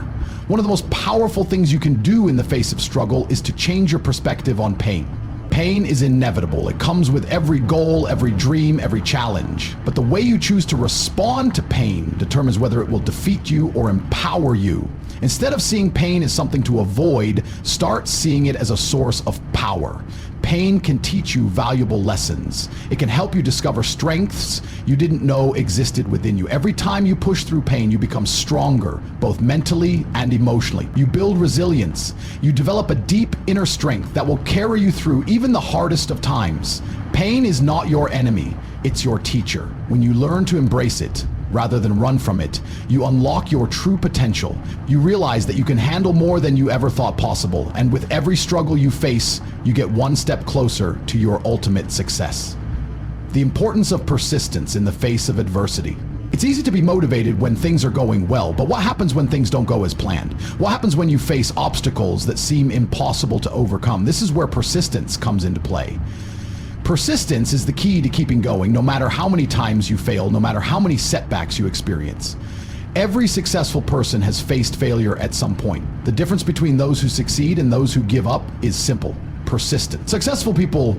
One of the most powerful things you can do in the face of struggle is to change your perspective on pain. Pain is inevitable. It comes with every goal, every dream, every challenge. But the way you choose to respond to pain determines whether it will defeat you or empower you. Instead of seeing pain as something to avoid, start seeing it as a source of power. Pain can teach you valuable lessons. It can help you discover strengths you didn't know existed within you. Every time you push through pain, you become stronger, both mentally and emotionally. You build resilience. You develop a deep inner strength that will carry you through even the hardest of times. Pain is not your enemy, it's your teacher. When you learn to embrace it, rather than run from it, you unlock your true potential. You realize that you can handle more than you ever thought possible, and with every struggle you face, you get one step closer to your ultimate success. The importance of persistence in the face of adversity. It's easy to be motivated when things are going well, but what happens when things don't go as planned? What happens when you face obstacles that seem impossible to overcome? This is where persistence comes into play. Persistence is the key to keeping going, no matter how many times you fail, no matter how many setbacks you experience. Every successful person has faced failure at some point. The difference between those who succeed and those who give up is simple: persistence. Successful people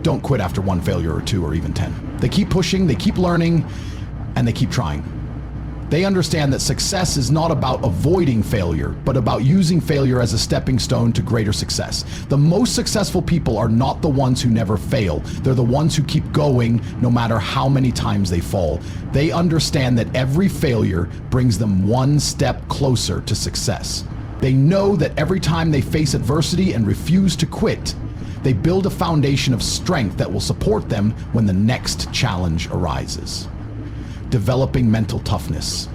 don't quit after one failure or two or even 10. They keep pushing, they keep learning, and they keep trying. They understand that success is not about avoiding failure, but about using failure as a stepping stone to greater success. The most successful people are not the ones who never fail. They're the ones who keep going no matter how many times they fall. They understand that every failure brings them one step closer to success. They know that every time they face adversity and refuse to quit, they build a foundation of strength that will support them when the next challenge arises. Developing mental toughness.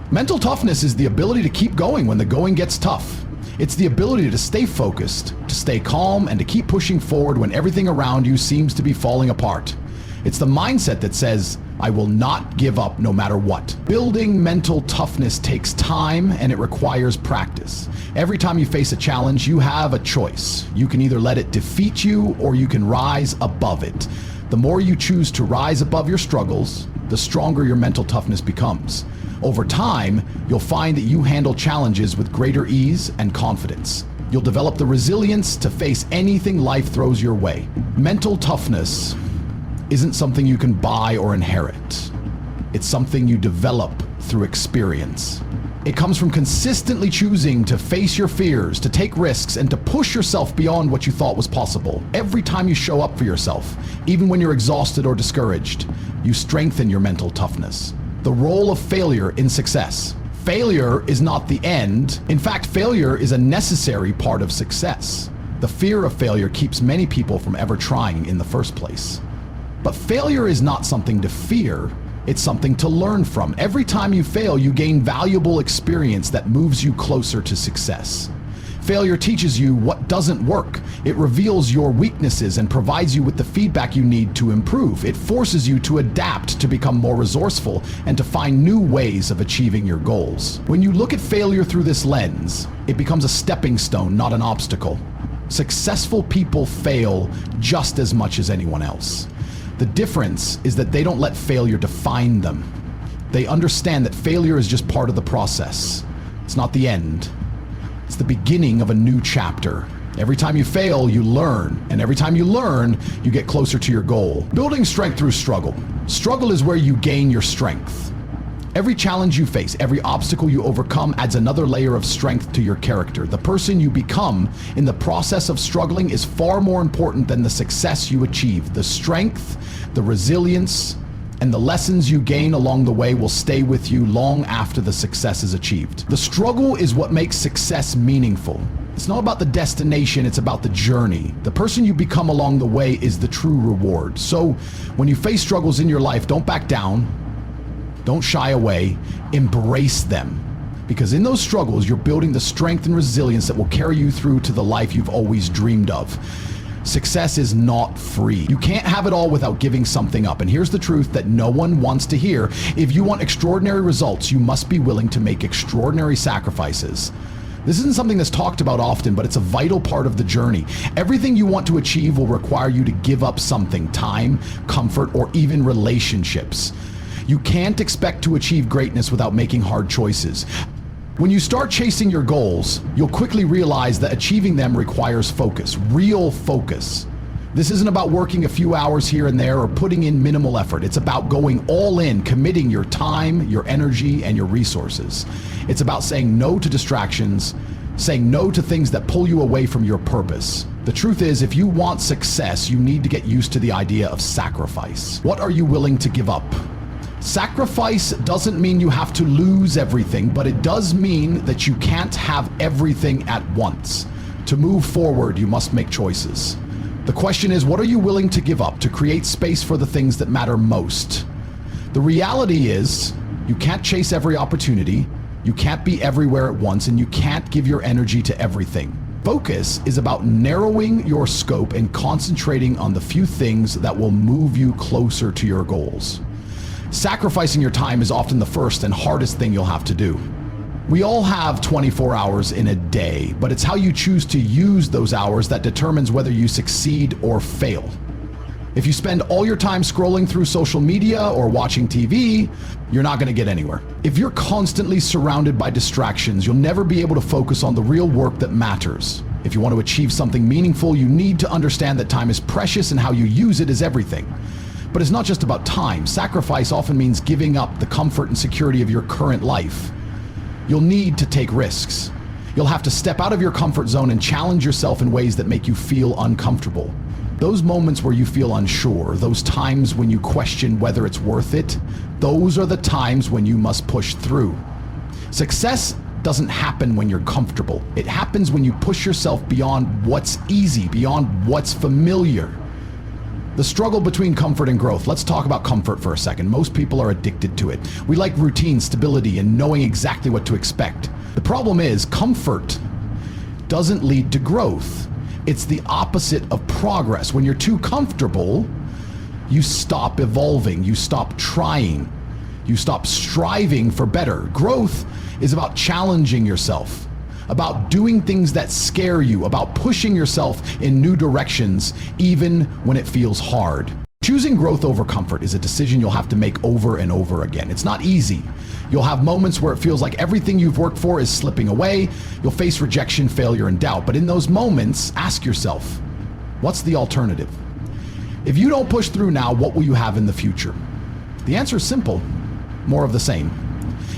Mental toughness is the ability to keep going when the going gets tough. It's the ability to stay focused, to stay calm, and to keep pushing forward when everything around you seems to be falling apart. It's the mindset that says, I will not give up no matter what. Building mental toughness takes time and it requires practice. Every time you face a challenge, you have a choice. You can either let it defeat you or you can rise above it. The more you choose to rise above your struggles, the stronger your mental toughness becomes. Over time, you'll find that you handle challenges with greater ease and confidence. You'll develop the resilience to face anything life throws your way. Mental toughness isn't something you can buy or inherit. It's something you develop through experience. It comes from consistently choosing to face your fears, to take risks, and to push yourself beyond what you thought was possible. Every time you show up for yourself, even when you're exhausted or discouraged, you strengthen your mental toughness. The role of failure in success. Failure is not the end. In fact, failure is a necessary part of success. The fear of failure keeps many people from ever trying in the first place. But failure is not something to fear. It's something to learn from. Every time you fail, you gain valuable experience that moves you closer to success. Failure teaches you what doesn't work. It reveals your weaknesses and provides you with the feedback you need to improve. It forces you to adapt, to become more resourceful, and to find new ways of achieving your goals. When you look at failure through this lens, it becomes a stepping stone, not an obstacle. Successful people fail just as much as anyone else. The difference is that they don't let failure define them. They understand that failure is just part of the process. It's not the end. It's the beginning of a new chapter. Every time you fail, you learn. And every time you learn, you get closer to your goal. Building strength through struggle. Struggle is where you gain your strength. Every challenge you face, every obstacle you overcome adds another layer of strength to your character. The person you become in the process of struggling is far more important than the success you achieve. The strength, the resilience, and the lessons you gain along the way will stay with you long after the success is achieved. The struggle is what makes success meaningful. It's not about the destination, it's about the journey. The person you become along the way is the true reward. So when you face struggles in your life, don't back down. Don't shy away, embrace them. Because in those struggles, you're building the strength and resilience that will carry you through to the life you've always dreamed of. Success is not free. You can't have it all without giving something up. And here's the truth that no one wants to hear. If you want extraordinary results, you must be willing to make extraordinary sacrifices. This isn't something that's talked about often, but it's a vital part of the journey. Everything you want to achieve will require you to give up something: time, comfort, or even relationships. You can't expect to achieve greatness without making hard choices. When you start chasing your goals, you'll quickly realize that achieving them requires focus, real focus. This isn't about working a few hours here and there or putting in minimal effort. It's about going all in, committing your time, your energy, and your resources. It's about saying no to distractions, saying no to things that pull you away from your purpose. The truth is, if you want success, you need to get used to the idea of sacrifice. What are you willing to give up? Sacrifice doesn't mean you have to lose everything, but it does mean that you can't have everything at once. To move forward, you must make choices. The question is, what are you willing to give up to create space for the things that matter most? The reality is, you can't chase every opportunity, you can't be everywhere at once, and you can't give your energy to everything. Focus is about narrowing your scope and concentrating on the few things that will move you closer to your goals. Sacrificing your time is often the first and hardest thing you'll have to do. We all have 24 hours in a day, but it's how you choose to use those hours that determines whether you succeed or fail. If you spend all your time scrolling through social media or watching TV, you're not going to get anywhere. If you're constantly surrounded by distractions, you'll never be able to focus on the real work that matters. If you want to achieve something meaningful, you need to understand that time is precious and how you use it is everything. But it's not just about time. Sacrifice often means giving up the comfort and security of your current life. You'll need to take risks. You'll have to step out of your comfort zone and challenge yourself in ways that make you feel uncomfortable. Those moments where you feel unsure, those times when you question whether it's worth it, those are the times when you must push through. Success doesn't happen when you're comfortable. It happens when you push yourself beyond what's easy, beyond what's familiar. The struggle between comfort and growth. Let's talk about comfort for a second. Most people are addicted to it. We like routine, stability, and knowing exactly what to expect. The problem is, comfort doesn't lead to growth. It's the opposite of progress. When you're too comfortable, you stop evolving, you stop trying, you stop striving for better. Growth is about challenging yourself, about doing things that scare you, about pushing yourself in new directions, even when it feels hard. Choosing growth over comfort is a decision you'll have to make over and over again. It's not easy. You'll have moments where it feels like everything you've worked for is slipping away. You'll face rejection, failure, and doubt. But in those moments, ask yourself, what's the alternative? If you don't push through now, what will you have in the future? The answer is simple: more of the same.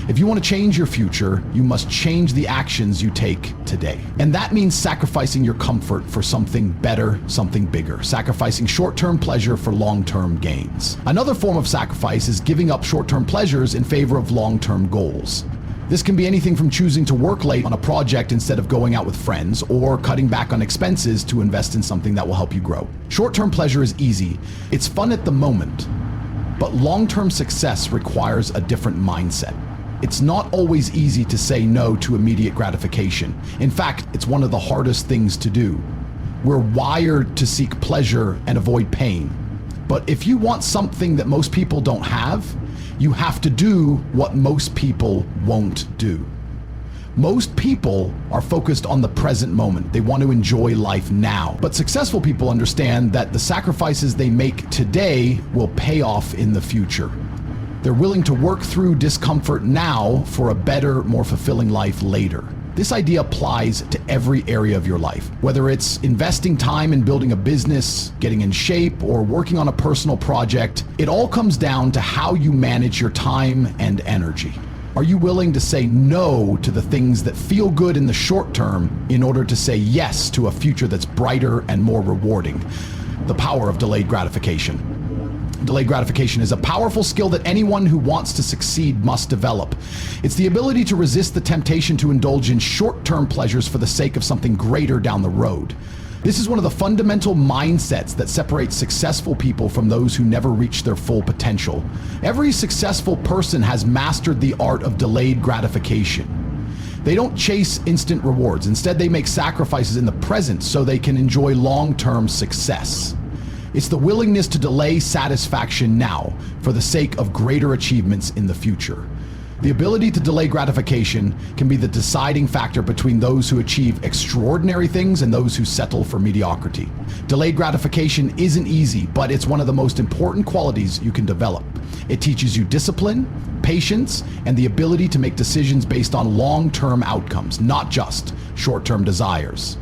If you want to change your future, you must change the actions you take today. And that means sacrificing your comfort for something better, something bigger. Sacrificing short-term pleasure for long-term gains. Another form of sacrifice is giving up short-term pleasures in favor of long-term goals. This can be anything from choosing to work late on a project instead of going out with friends, or cutting back on expenses to invest in something that will help you grow. Short-term pleasure is easy. It's fun at the moment. But long-term success requires a different mindset. It's not always easy to say no to immediate gratification. In fact, it's one of the hardest things to do. We're wired to seek pleasure and avoid pain. But if you want something that most people don't have, you have to do what most people won't do. Most people are focused on the present moment. They want to enjoy life now. But successful people understand that the sacrifices they make today will pay off in the future. They're willing to work through discomfort now for a better, more fulfilling life later. This idea applies to every area of your life. Whether it's investing time in building a business, getting in shape, or working on a personal project, it all comes down to how you manage your time and energy. Are you willing to say no to the things that feel good in the short term in order to say yes to a future that's brighter and more rewarding? The power of delayed gratification. Delayed gratification is a powerful skill that anyone who wants to succeed must develop. It's the ability to resist the temptation to indulge in short-term pleasures for the sake of something greater down the road. This is one of the fundamental mindsets that separates successful people from those who never reach their full potential. Every successful person has mastered the art of delayed gratification. They don't chase instant rewards. Instead, they make sacrifices in the present so they can enjoy long-term success. It's the willingness to delay satisfaction now for the sake of greater achievements in the future. The ability to delay gratification can be the deciding factor between those who achieve extraordinary things and those who settle for mediocrity. Delayed gratification isn't easy, but it's one of the most important qualities you can develop. It teaches you discipline, patience, and the ability to make decisions based on long-term outcomes, not just short-term desires.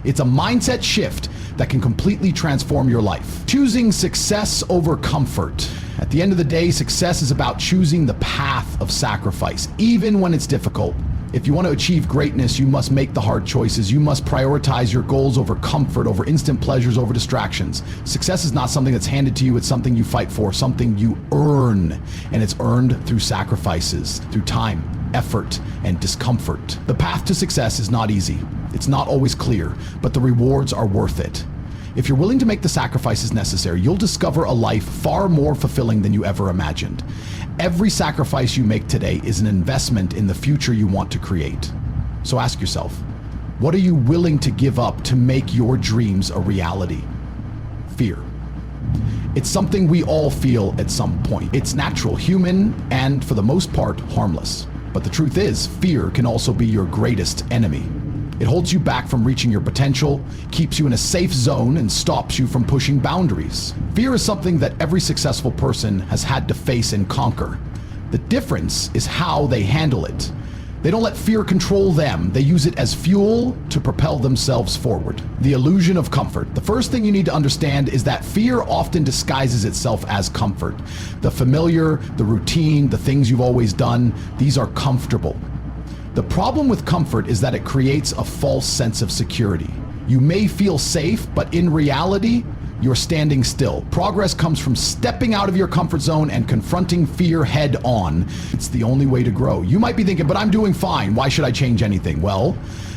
It's a mindset shift that can completely transform your life. Choosing success over comfort. At the end of the day, success is about choosing the path of sacrifice, even when it's difficult. If you want to achieve greatness, you must make the hard choices. You must prioritize your goals over comfort, over instant pleasures, over distractions. Success is not something that's handed to you, it's something you fight for, something you earn. And it's earned through sacrifices, through time, effort, and discomfort. The path to success is not easy. It's not always clear, but the rewards are worth it. If you're willing to make the sacrifices necessary, you'll discover a life far more fulfilling than you ever imagined. Every sacrifice you make today is an investment in the future you want to create. So ask yourself, what are you willing to give up to make your dreams a reality? Fear. It's something we all feel at some point. It's natural, human, and for the most part, harmless. But the truth is, fear can also be your greatest enemy. It holds you back from reaching your potential, keeps you in a safe zone, and stops you from pushing boundaries. Fear is something that every successful person has had to face and conquer. The difference is how they handle it. They don't let fear control them. They use it as fuel to propel themselves forward. The illusion of comfort. The first thing you need to understand is that fear often disguises itself as comfort. The familiar, the routine, the things you've always done, these are comfortable. The problem with comfort is that it creates a false sense of security. You may feel safe, but in reality, you're standing still. Progress comes from stepping out of your comfort zone and confronting fear head on. It's the only way to grow. You might be thinking, but I'm doing fine. Why should I change anything? Well,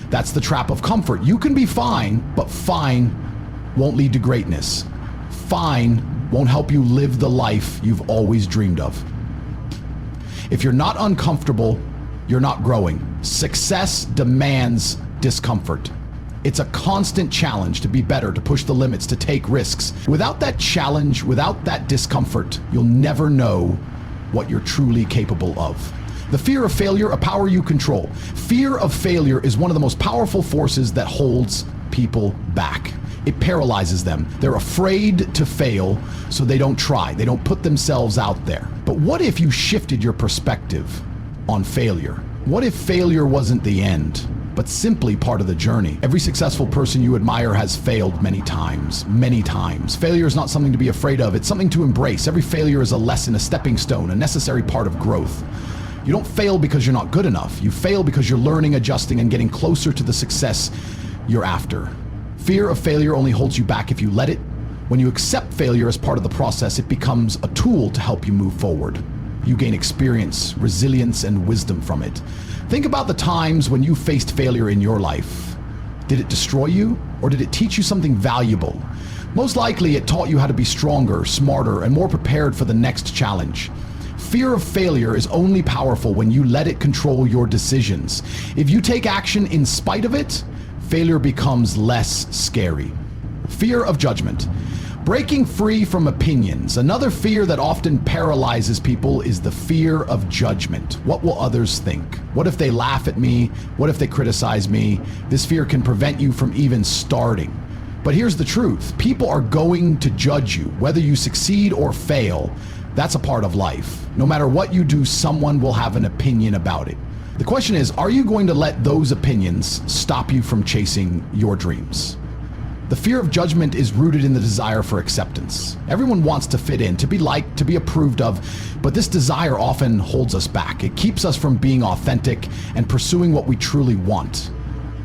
that's the trap of comfort. You can be fine, but fine won't lead to greatness. Fine won't help you live the life you've always dreamed of. If you're not uncomfortable, you're not growing. Success demands discomfort. It's a constant challenge to be better, to push the limits, to take risks. Without that challenge, without that discomfort, you'll never know what you're truly capable of. The fear of failure, a power you control. Fear of failure is one of the most powerful forces that holds people back. It paralyzes them. They're afraid to fail, so they don't try. They don't put themselves out there. But what if you shifted your perspective on failure? What if failure wasn't the end, but simply part of the journey? Every successful person you admire has failed many times, many times. Failure is not something to be afraid of. It's something to embrace. Every failure is a lesson, a stepping stone, a necessary part of growth. You don't fail because you're not good enough. You fail because you're learning, adjusting, and getting closer to the success you're after. Fear of failure only holds you back if you let it. When you accept failure as part of the process, it becomes a tool to help you move forward. You gain experience, resilience, and wisdom from it. Think about the times when you faced failure in your life. Did it destroy you, or did it teach you something valuable? Most likely, it taught you how to be stronger, smarter, and more prepared for the next challenge. Fear of failure is only powerful when you let it control your decisions. If you take action in spite of it, failure becomes less scary. Fear of judgment. Breaking free from opinions. Another fear that often paralyzes people is the fear of judgment. What will others think? What if they laugh at me? What if they criticize me? This fear can prevent you from even starting. But here's the truth. People are going to judge you, whether you succeed or fail. That's a part of life. No matter what you do, someone will have an opinion about it. The question is, are you going to let those opinions stop you from chasing your dreams? The fear of judgment is rooted in the desire for acceptance. Everyone wants to fit in, to be liked, to be approved of, but this desire often holds us back. It keeps us from being authentic and pursuing what we truly want.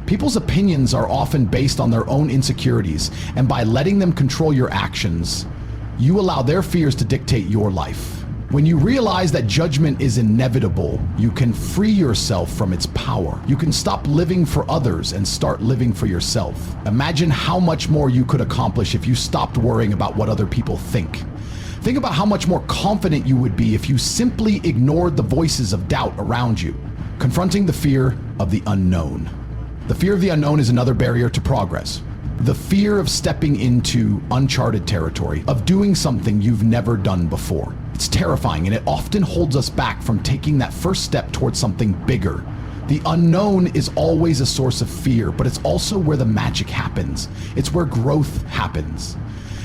People's opinions are often based on their own insecurities, and by letting them control your actions, you allow their fears to dictate your life. When you realize that judgment is inevitable, you can free yourself from its power. You can stop living for others and start living for yourself. Imagine how much more you could accomplish if you stopped worrying about what other people think. Think about how much more confident you would be if you simply ignored the voices of doubt around you. Confronting the fear of the unknown. The fear of the unknown is another barrier to progress. The fear of stepping into uncharted territory, of doing something you've never done before. It's terrifying, and it often holds us back from taking that first step towards something bigger. The unknown is always a source of fear, but it's also where the magic happens. It's where growth happens.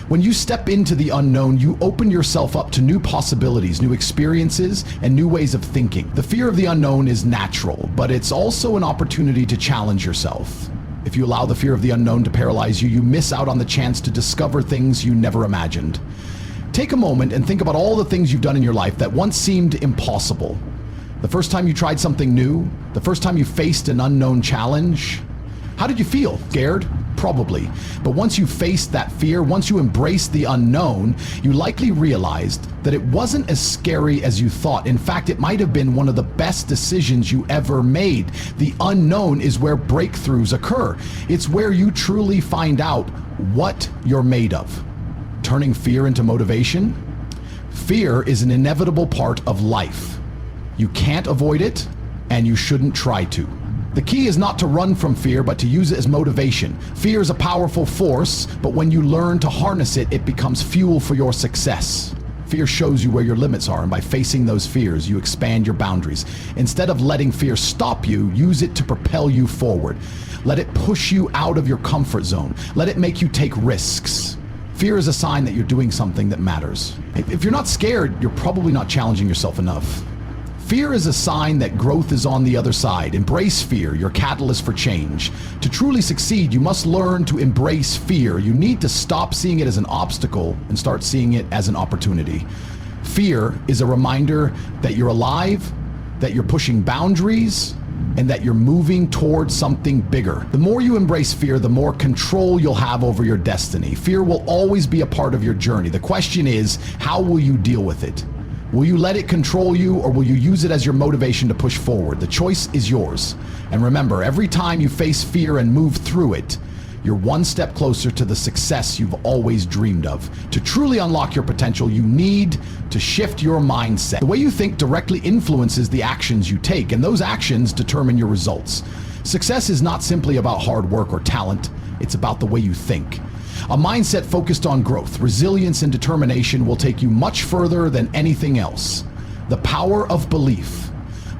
When you step into the unknown, you open yourself up to new possibilities, new experiences, and new ways of thinking. The fear of the unknown is natural, but it's also an opportunity to challenge yourself. If you allow the fear of the unknown to paralyze you, you miss out on the chance to discover things you never imagined. Take a moment and think about all the things you've done in your life that once seemed impossible. The first time you tried something new, the first time you faced an unknown challenge. How did you feel? Scared? Probably. But once you faced that fear, once you embraced the unknown, you likely realized that it wasn't as scary as you thought. In fact, it might have been one of the best decisions you ever made. The unknown is where breakthroughs occur. It's where you truly find out what you're made of. Turning fear into motivation? Fear is an inevitable part of life. You can't avoid it, and you shouldn't try to. The key is not to run from fear, but to use it as motivation. Fear is a powerful force, but when you learn to harness it, it becomes fuel for your success. Fear shows you where your limits are, and by facing those fears, you expand your boundaries. Instead of letting fear stop you, use it to propel you forward. Let it push you out of your comfort zone. Let it make you take risks. Fear is a sign that you're doing something that matters. If you're not scared, you're probably not challenging yourself enough. Fear is a sign that growth is on the other side. Embrace fear, your catalyst for change. To truly succeed, you must learn to embrace fear. You need to stop seeing it as an obstacle and start seeing it as an opportunity. Fear is a reminder that you're alive, that you're pushing boundaries, and that you're moving towards something bigger. The more you embrace fear, the more control you'll have over your destiny. Fear will always be a part of your journey. The question is, how will you deal with it? Will you let it control you, or will you use it as your motivation to push forward? The choice is yours. And remember, every time you face fear and move through it, you're one step closer to the success you've always dreamed of. To truly unlock your potential, you need to shift your mindset. The way you think directly influences the actions you take, and those actions determine your results. Success is not simply about hard work or talent, it's about the way you think. A mindset focused on growth, resilience, and determination will take you much further than anything else. The power of belief.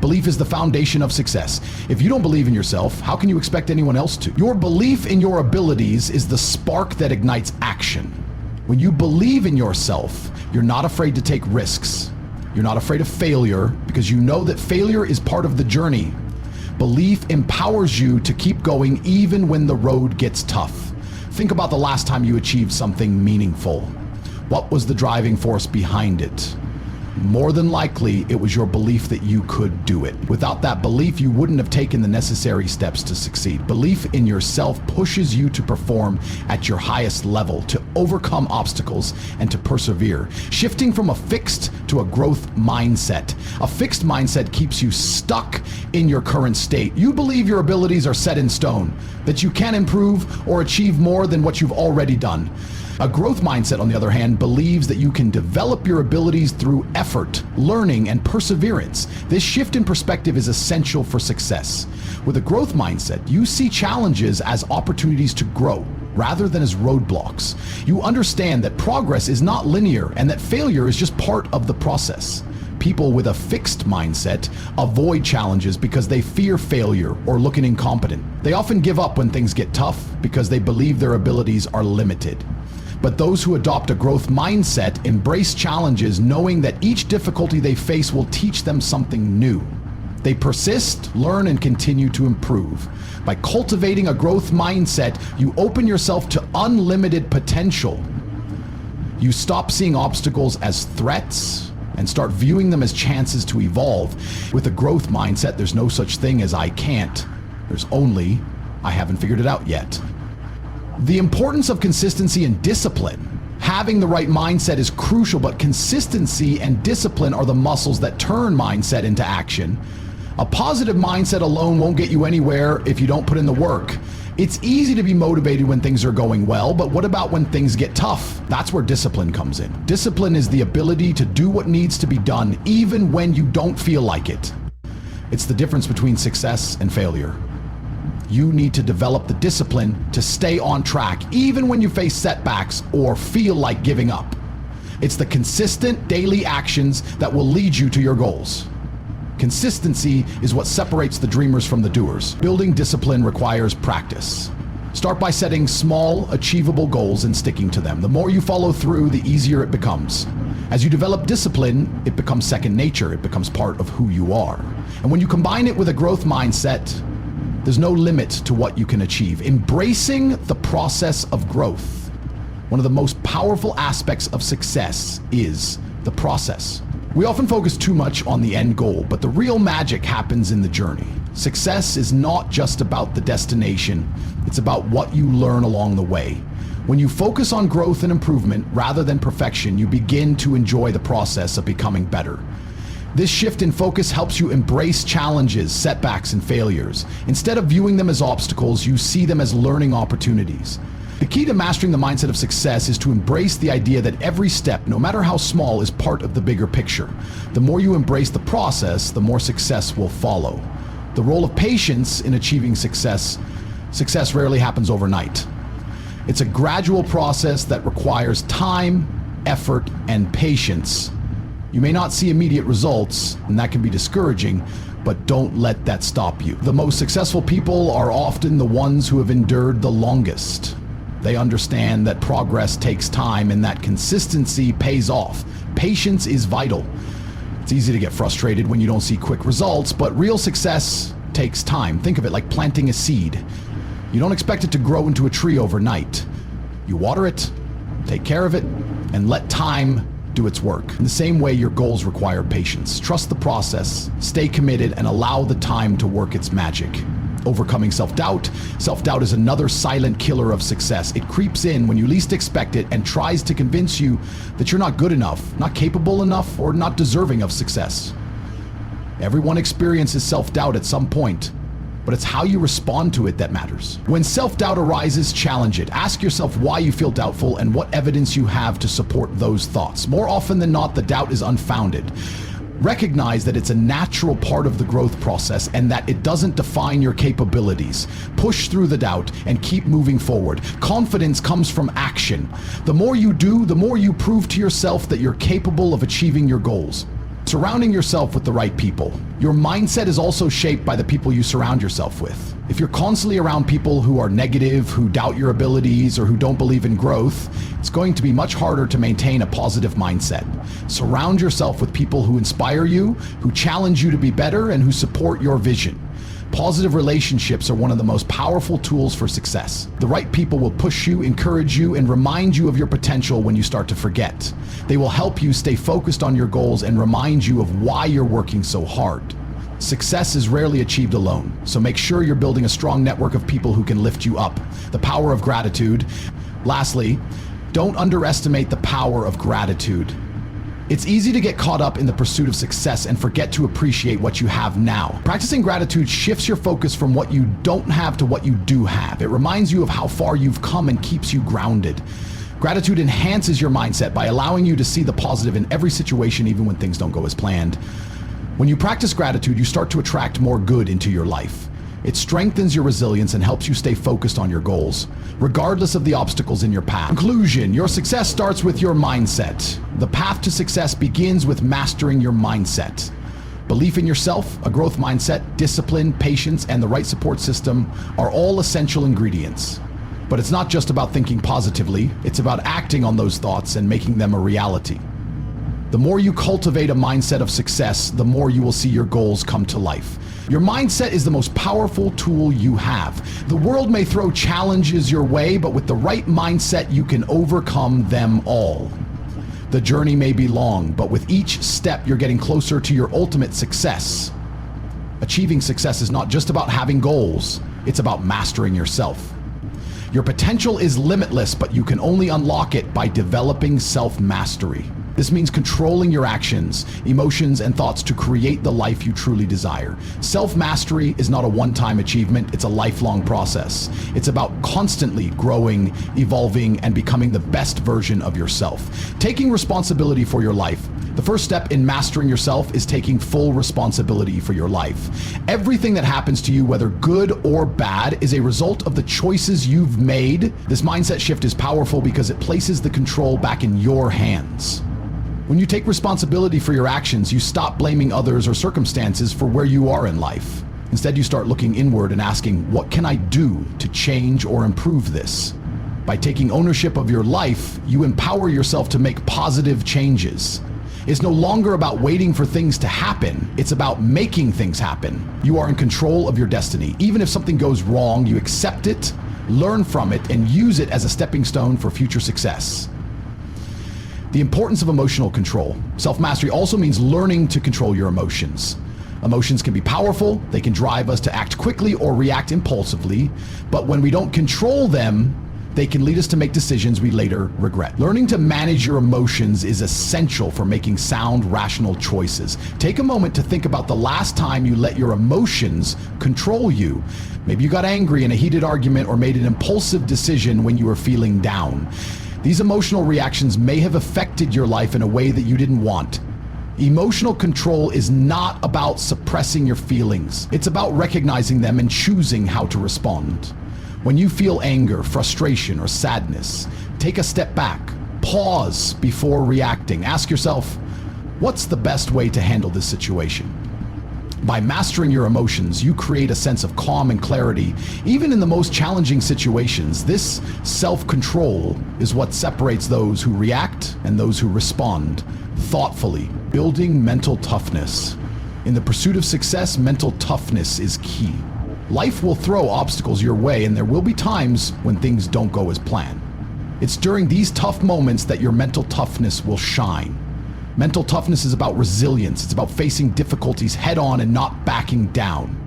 Belief is the foundation of success. If you don't believe in yourself, how can you expect anyone else to? Your belief in your abilities is the spark that ignites action. When you believe in yourself, you're not afraid to take risks. You're not afraid of failure because you know that failure is part of the journey. Belief empowers you to keep going even when the road gets tough. Think about the last time you achieved something meaningful. What was the driving force behind it? More than likely, it was your belief that you could do it. Without that belief, you wouldn't have taken the necessary steps to succeed. Belief in yourself pushes you to perform at your highest level, to overcome obstacles, and to persevere. Shifting from a fixed to a growth mindset. A fixed mindset keeps you stuck in your current state. You believe your abilities are set in stone, that you can improve or achieve more than what you've already done. A growth mindset, on the other hand, believes that you can develop your abilities through effort, learning, and perseverance. This shift in perspective is essential for success. With a growth mindset, you see challenges as opportunities to grow, rather than as roadblocks. You understand that progress is not linear and that failure is just part of the process. People with a fixed mindset avoid challenges because they fear failure or looking incompetent. They often give up when things get tough because they believe their abilities are limited. But those who adopt a growth mindset embrace challenges knowing that each difficulty they face will teach them something new. They persist, learn, and continue to improve. By cultivating a growth mindset, you open yourself to unlimited potential. You stop seeing obstacles as threats and start viewing them as chances to evolve. With a growth mindset, there's no such thing as I can't. There's only I haven't figured it out yet. The importance of consistency and discipline. Having the right mindset is crucial, but consistency and discipline are the muscles that turn mindset into action. A positive mindset alone won't get you anywhere if you don't put in the work. It's easy to be motivated when things are going well, but what about when things get tough? That's where discipline comes in. Discipline is the ability to do what needs to be done even when you don't feel like it. It's the difference between success and failure. You need to develop the discipline to stay on track, even when you face setbacks or feel like giving up. It's the consistent daily actions that will lead you to your goals. Consistency is what separates the dreamers from the doers. Building discipline requires practice. Start by setting small, achievable goals and sticking to them. The more you follow through, the easier it becomes. As you develop discipline, it becomes second nature. It becomes part of who you are. And when you combine it with a growth mindset, there's no limit to what you can achieve. Embracing the process of growth. One of the most powerful aspects of success is the process. We often focus too much on the end goal, but the real magic happens in the journey. Success is not just about the destination, it's about what you learn along the way. When you focus on growth and improvement rather than perfection, you begin to enjoy the process of becoming better. This shift in focus helps you embrace challenges, setbacks, and failures. Instead of viewing them as obstacles, you see them as learning opportunities. The key to mastering the mindset of success is to embrace the idea that every step, no matter how small, is part of the bigger picture. The more you embrace the process, the more success will follow. The role of patience in achieving success rarely happens overnight. It's a gradual process that requires time, effort, and patience. You may not see immediate results, and that can be discouraging, but don't let that stop you. The most successful people are often the ones who have endured the longest. They understand that progress takes time and that consistency pays off. Patience is vital. It's easy to get frustrated when you don't see quick results, but real success takes time. Think of it like planting a seed. You don't expect it to grow into a tree overnight. You water it, take care of it, and let time do its work. In the same way, your goals require patience. Trust the process, stay committed, and allow the time to work its magic. Overcoming self-doubt. Self-doubt is another silent killer of success. It creeps in when you least expect it and tries to convince you that you're not good enough, not capable enough, or not deserving of success. Everyone experiences self-doubt at some point, but it's how you respond to it that matters. When self-doubt arises, challenge it. Ask yourself why you feel doubtful and what evidence you have to support those thoughts. More often than not, the doubt is unfounded. Recognize that it's a natural part of the growth process and that it doesn't define your capabilities. Push through the doubt and keep moving forward. Confidence comes from action. The more you do, the more you prove to yourself that you're capable of achieving your goals. Surrounding yourself with the right people. Your mindset is also shaped by the people you surround yourself with. If you're constantly around people who are negative, who doubt your abilities, or who don't believe in growth, it's going to be much harder to maintain a positive mindset. Surround yourself with people who inspire you, who challenge you to be better, and who support your vision. Positive relationships are one of the most powerful tools for success. The right people will push you, encourage you, and remind you of your potential when you start to forget. They will help you stay focused on your goals and remind you of why you're working so hard. Success is rarely achieved alone, so make sure you're building a strong network of people who can lift you up. The power of gratitude. Lastly, don't underestimate the power of gratitude. It's easy to get caught up in the pursuit of success and forget to appreciate what you have now. Practicing gratitude shifts your focus from what you don't have to what you do have. It reminds you of how far you've come and keeps you grounded. Gratitude enhances your mindset by allowing you to see the positive in every situation, even when things don't go as planned. When you practice gratitude, you start to attract more good into your life. It strengthens your resilience and helps you stay focused on your goals, regardless of the obstacles in your path. Conclusion: your success starts with your mindset. The path to success begins with mastering your mindset. Belief in yourself, a growth mindset, discipline, patience, and the right support system are all essential ingredients. But it's not just about thinking positively, it's about acting on those thoughts and making them a reality. The more you cultivate a mindset of success, the more you will see your goals come to life. Your mindset is the most powerful tool you have. The world may throw challenges your way, but with the right mindset, you can overcome them all. The journey may be long, but with each step, you're getting closer to your ultimate success. Achieving success is not just about having goals, it's about mastering yourself. Your potential is limitless, but you can only unlock it by developing self-mastery. This means controlling your actions, emotions, and thoughts to create the life you truly desire. Self-mastery is not a one-time achievement, it's a lifelong process. It's about constantly growing, evolving, and becoming the best version of yourself. Taking responsibility for your life. The first step in mastering yourself is taking full responsibility for your life. Everything that happens to you, whether good or bad, is a result of the choices you've made. This mindset shift is powerful because it places the control back in your hands. When you take responsibility for your actions, you stop blaming others or circumstances for where you are in life. Instead, you start looking inward and asking, what can I do to change or improve this? By taking ownership of your life, you empower yourself to make positive changes. It's no longer about waiting for things to happen. It's about making things happen. You are in control of your destiny. Even if something goes wrong, you accept it, learn from it, and use it as a stepping stone for future success. The importance of emotional control. Self-mastery also means learning to control your emotions. Emotions can be powerful. They can drive us to act quickly or react impulsively. But when we don't control them, they can lead us to make decisions we later regret. Learning to manage your emotions is essential for making sound, rational choices. Take a moment to think about the last time you let your emotions control you. Maybe you got angry in a heated argument or made an impulsive decision when you were feeling down. These emotional reactions may have affected your life in a way that you didn't want. Emotional control is not about suppressing your feelings. It's about recognizing them and choosing how to respond. When you feel anger, frustration, or sadness, take a step back, pause before reacting. Ask yourself, what's the best way to handle this situation? By mastering your emotions, you create a sense of calm and clarity, even in the most challenging situations. This self-control is what separates those who react and those who respond thoughtfully. Building mental toughness. In the pursuit of success, mental toughness is key. Life will throw obstacles your way, and there will be times when things don't go as planned. It's during these tough moments that your mental toughness will shine. Mental toughness is about resilience. It's about facing difficulties head on and not backing down.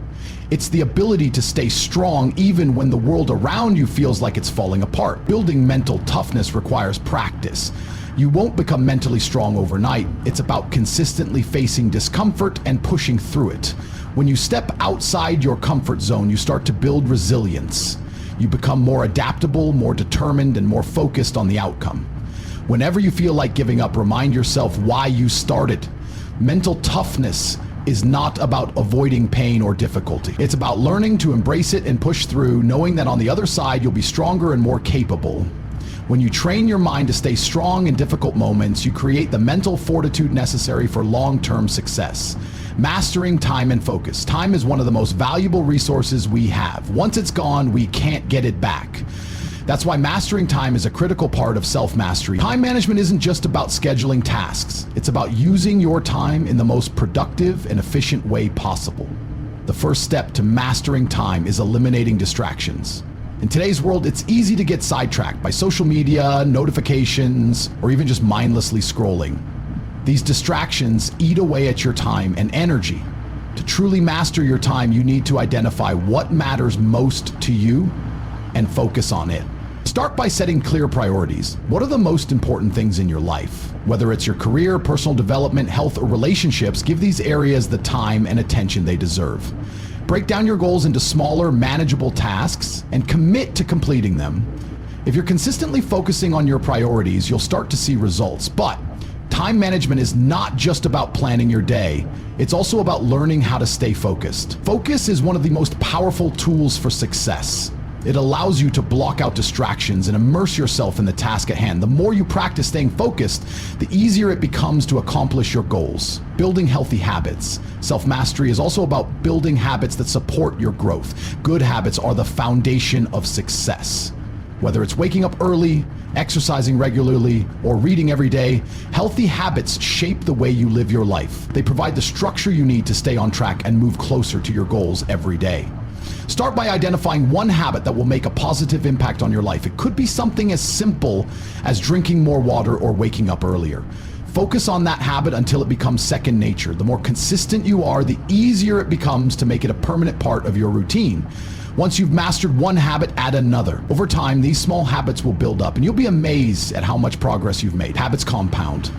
It's the ability to stay strong even when the world around you feels like it's falling apart. Building mental toughness requires practice. You won't become mentally strong overnight. It's about consistently facing discomfort and pushing through it. When you step outside your comfort zone, you start to build resilience. You become more adaptable, more determined, and more focused on the outcome. Whenever you feel like giving up, remind yourself why you started. Mental toughness is not about avoiding pain or difficulty. It's about learning to embrace it and push through, knowing that on the other side, you'll be stronger and more capable. When you train your mind to stay strong in difficult moments, you create the mental fortitude necessary for long-term success. Mastering time and focus. Time is one of the most valuable resources we have. Once it's gone, we can't get it back. That's why mastering time is a critical part of self-mastery. Time management isn't just about scheduling tasks. It's about using your time in the most productive and efficient way possible. The first step to mastering time is eliminating distractions. In today's world, it's easy to get sidetracked by social media, notifications, or even just mindlessly scrolling. These distractions eat away at your time and energy. To truly master your time, you need to identify what matters most to you and focus on it. Start by setting clear priorities. What are the most important things in your life? Whether it's your career, personal development, health, or relationships, give these areas the time and attention they deserve. Break down your goals into smaller, manageable tasks and commit to completing them. If you're consistently focusing on your priorities, you'll start to see results. But time management is not just about planning your day. It's also about learning how to stay focused. Focus is one of the most powerful tools for success. It allows you to block out distractions and immerse yourself in the task at hand. The more you practice staying focused, the easier it becomes to accomplish your goals. Building healthy habits. Self-mastery is also about building habits that support your growth. Good habits are the foundation of success. Whether it's waking up early, exercising regularly, or reading every day, healthy habits shape the way you live your life. They provide the structure you need to stay on track and move closer to your goals every day. Start by identifying one habit that will make a positive impact on your life. It could be something as simple as drinking more water or waking up earlier. Focus on that habit until it becomes second nature. The more consistent you are, the easier it becomes to make it a permanent part of your routine. Once you've mastered one habit, add another. Over time, these small habits will build up, and you'll be amazed at how much progress you've made. Habits compound.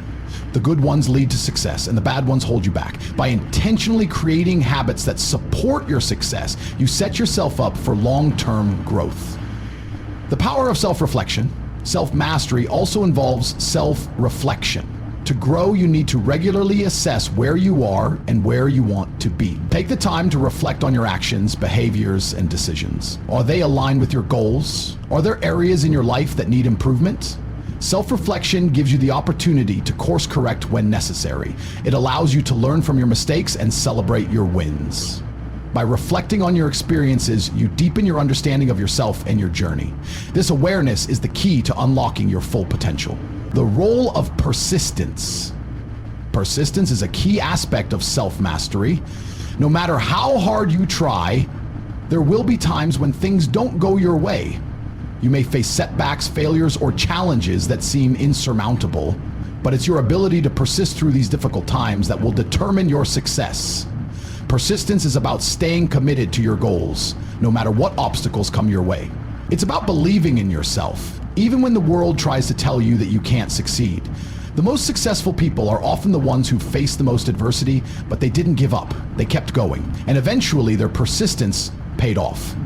The good ones lead to success, and the bad ones hold you back. By intentionally creating habits that support your success, you set yourself up for long-term growth. The power of self-reflection. Self-mastery also involves self-reflection. To grow, you need to regularly assess where you are and where you want to be. Take the time to reflect on your actions, behaviors, and decisions. Are they aligned with your goals? Are there areas in your life that need improvement? Self-reflection gives you the opportunity to course correct when necessary. It allows you to learn from your mistakes and celebrate your wins. By reflecting on your experiences, you deepen your understanding of yourself and your journey. This awareness is the key to unlocking your full potential. The role of persistence. Persistence is a key aspect of self-mastery. No matter how hard you try, there will be times when things don't go your way. You may face setbacks, failures, or challenges that seem insurmountable, but it's your ability to persist through these difficult times that will determine your success. Persistence is about staying committed to your goals, no matter what obstacles come your way. It's about believing in yourself, even when the world tries to tell you that you can't succeed. The most successful people are often the ones who face the most adversity, but they didn't give up. They kept going, and eventually their persistence paid off.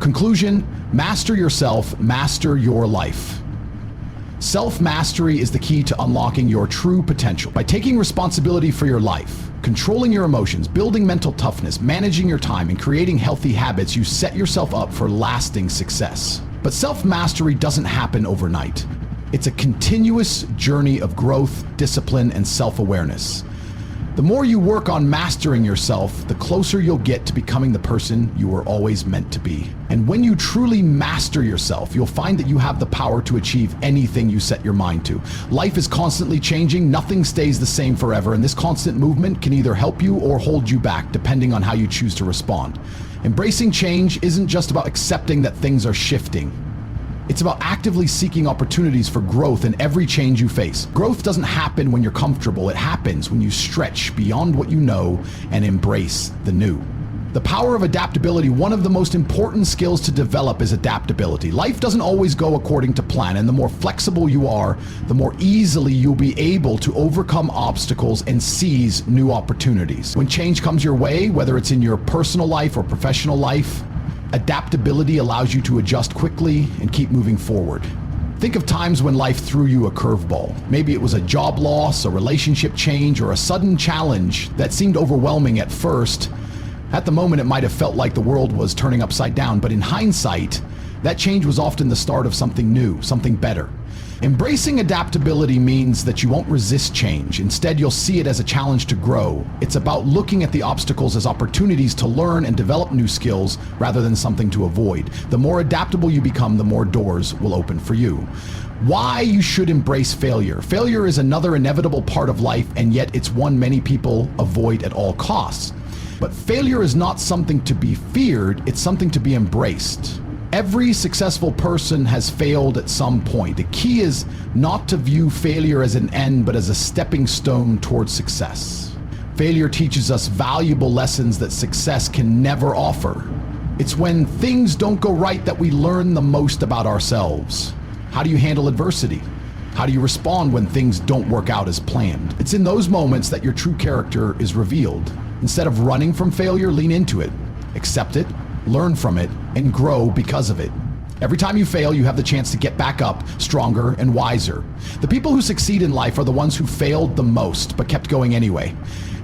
Conclusion: master yourself, master your life. Self-mastery is the key to unlocking your true potential. By taking responsibility for your life, controlling your emotions, building mental toughness, managing your time, and creating healthy habits, you set yourself up for lasting success. But self-mastery doesn't happen overnight. It's a continuous journey of growth, discipline, and self-awareness. The more you work on mastering yourself, the closer you'll get to becoming the person you were always meant to be. And when you truly master yourself, you'll find that you have the power to achieve anything you set your mind to. Life is constantly changing, nothing stays the same forever, and this constant movement can either help you or hold you back, depending on how you choose to respond. Embracing change isn't just about accepting that things are shifting. It's about actively seeking opportunities for growth in every change you face. Growth doesn't happen when you're comfortable. It happens when you stretch beyond what you know and embrace the new. The power of adaptability. One of the most important skills to develop is adaptability. Life doesn't always go according to plan, and the more flexible you are, the more easily you'll be able to overcome obstacles and seize new opportunities. When change comes your way, whether it's in your personal life or professional life, adaptability allows you to adjust quickly and keep moving forward. Think of times when life threw you a curveball. Maybe it was a job loss, a relationship change, or a sudden challenge that seemed overwhelming at first. At the moment, it might have felt like the world was turning upside down, but in hindsight, that change was often the start of something new, something better. Embracing adaptability means that you won't resist change. Instead, you'll see it as a challenge to grow. It's about looking at the obstacles as opportunities to learn and develop new skills rather than something to avoid. The more adaptable you become, the more doors will open for you. Why you should embrace failure. Failure is another inevitable part of life, and yet it's one many people avoid at all costs. But failure is not something to be feared, it's something to be embraced. Every successful person has failed at some point. The key is not to view failure as an end, but as a stepping stone towards success. Failure teaches us valuable lessons that success can never offer. It's when things don't go right that we learn the most about ourselves. How do you handle adversity? How do you respond when things don't work out as planned? It's in those moments that your true character is revealed. Instead of running from failure, lean into it. Accept it, learn from it, and grow because of it. Every time you fail, you have the chance to get back up, stronger and wiser. The people who succeed in life are the ones who failed the most, but kept going anyway.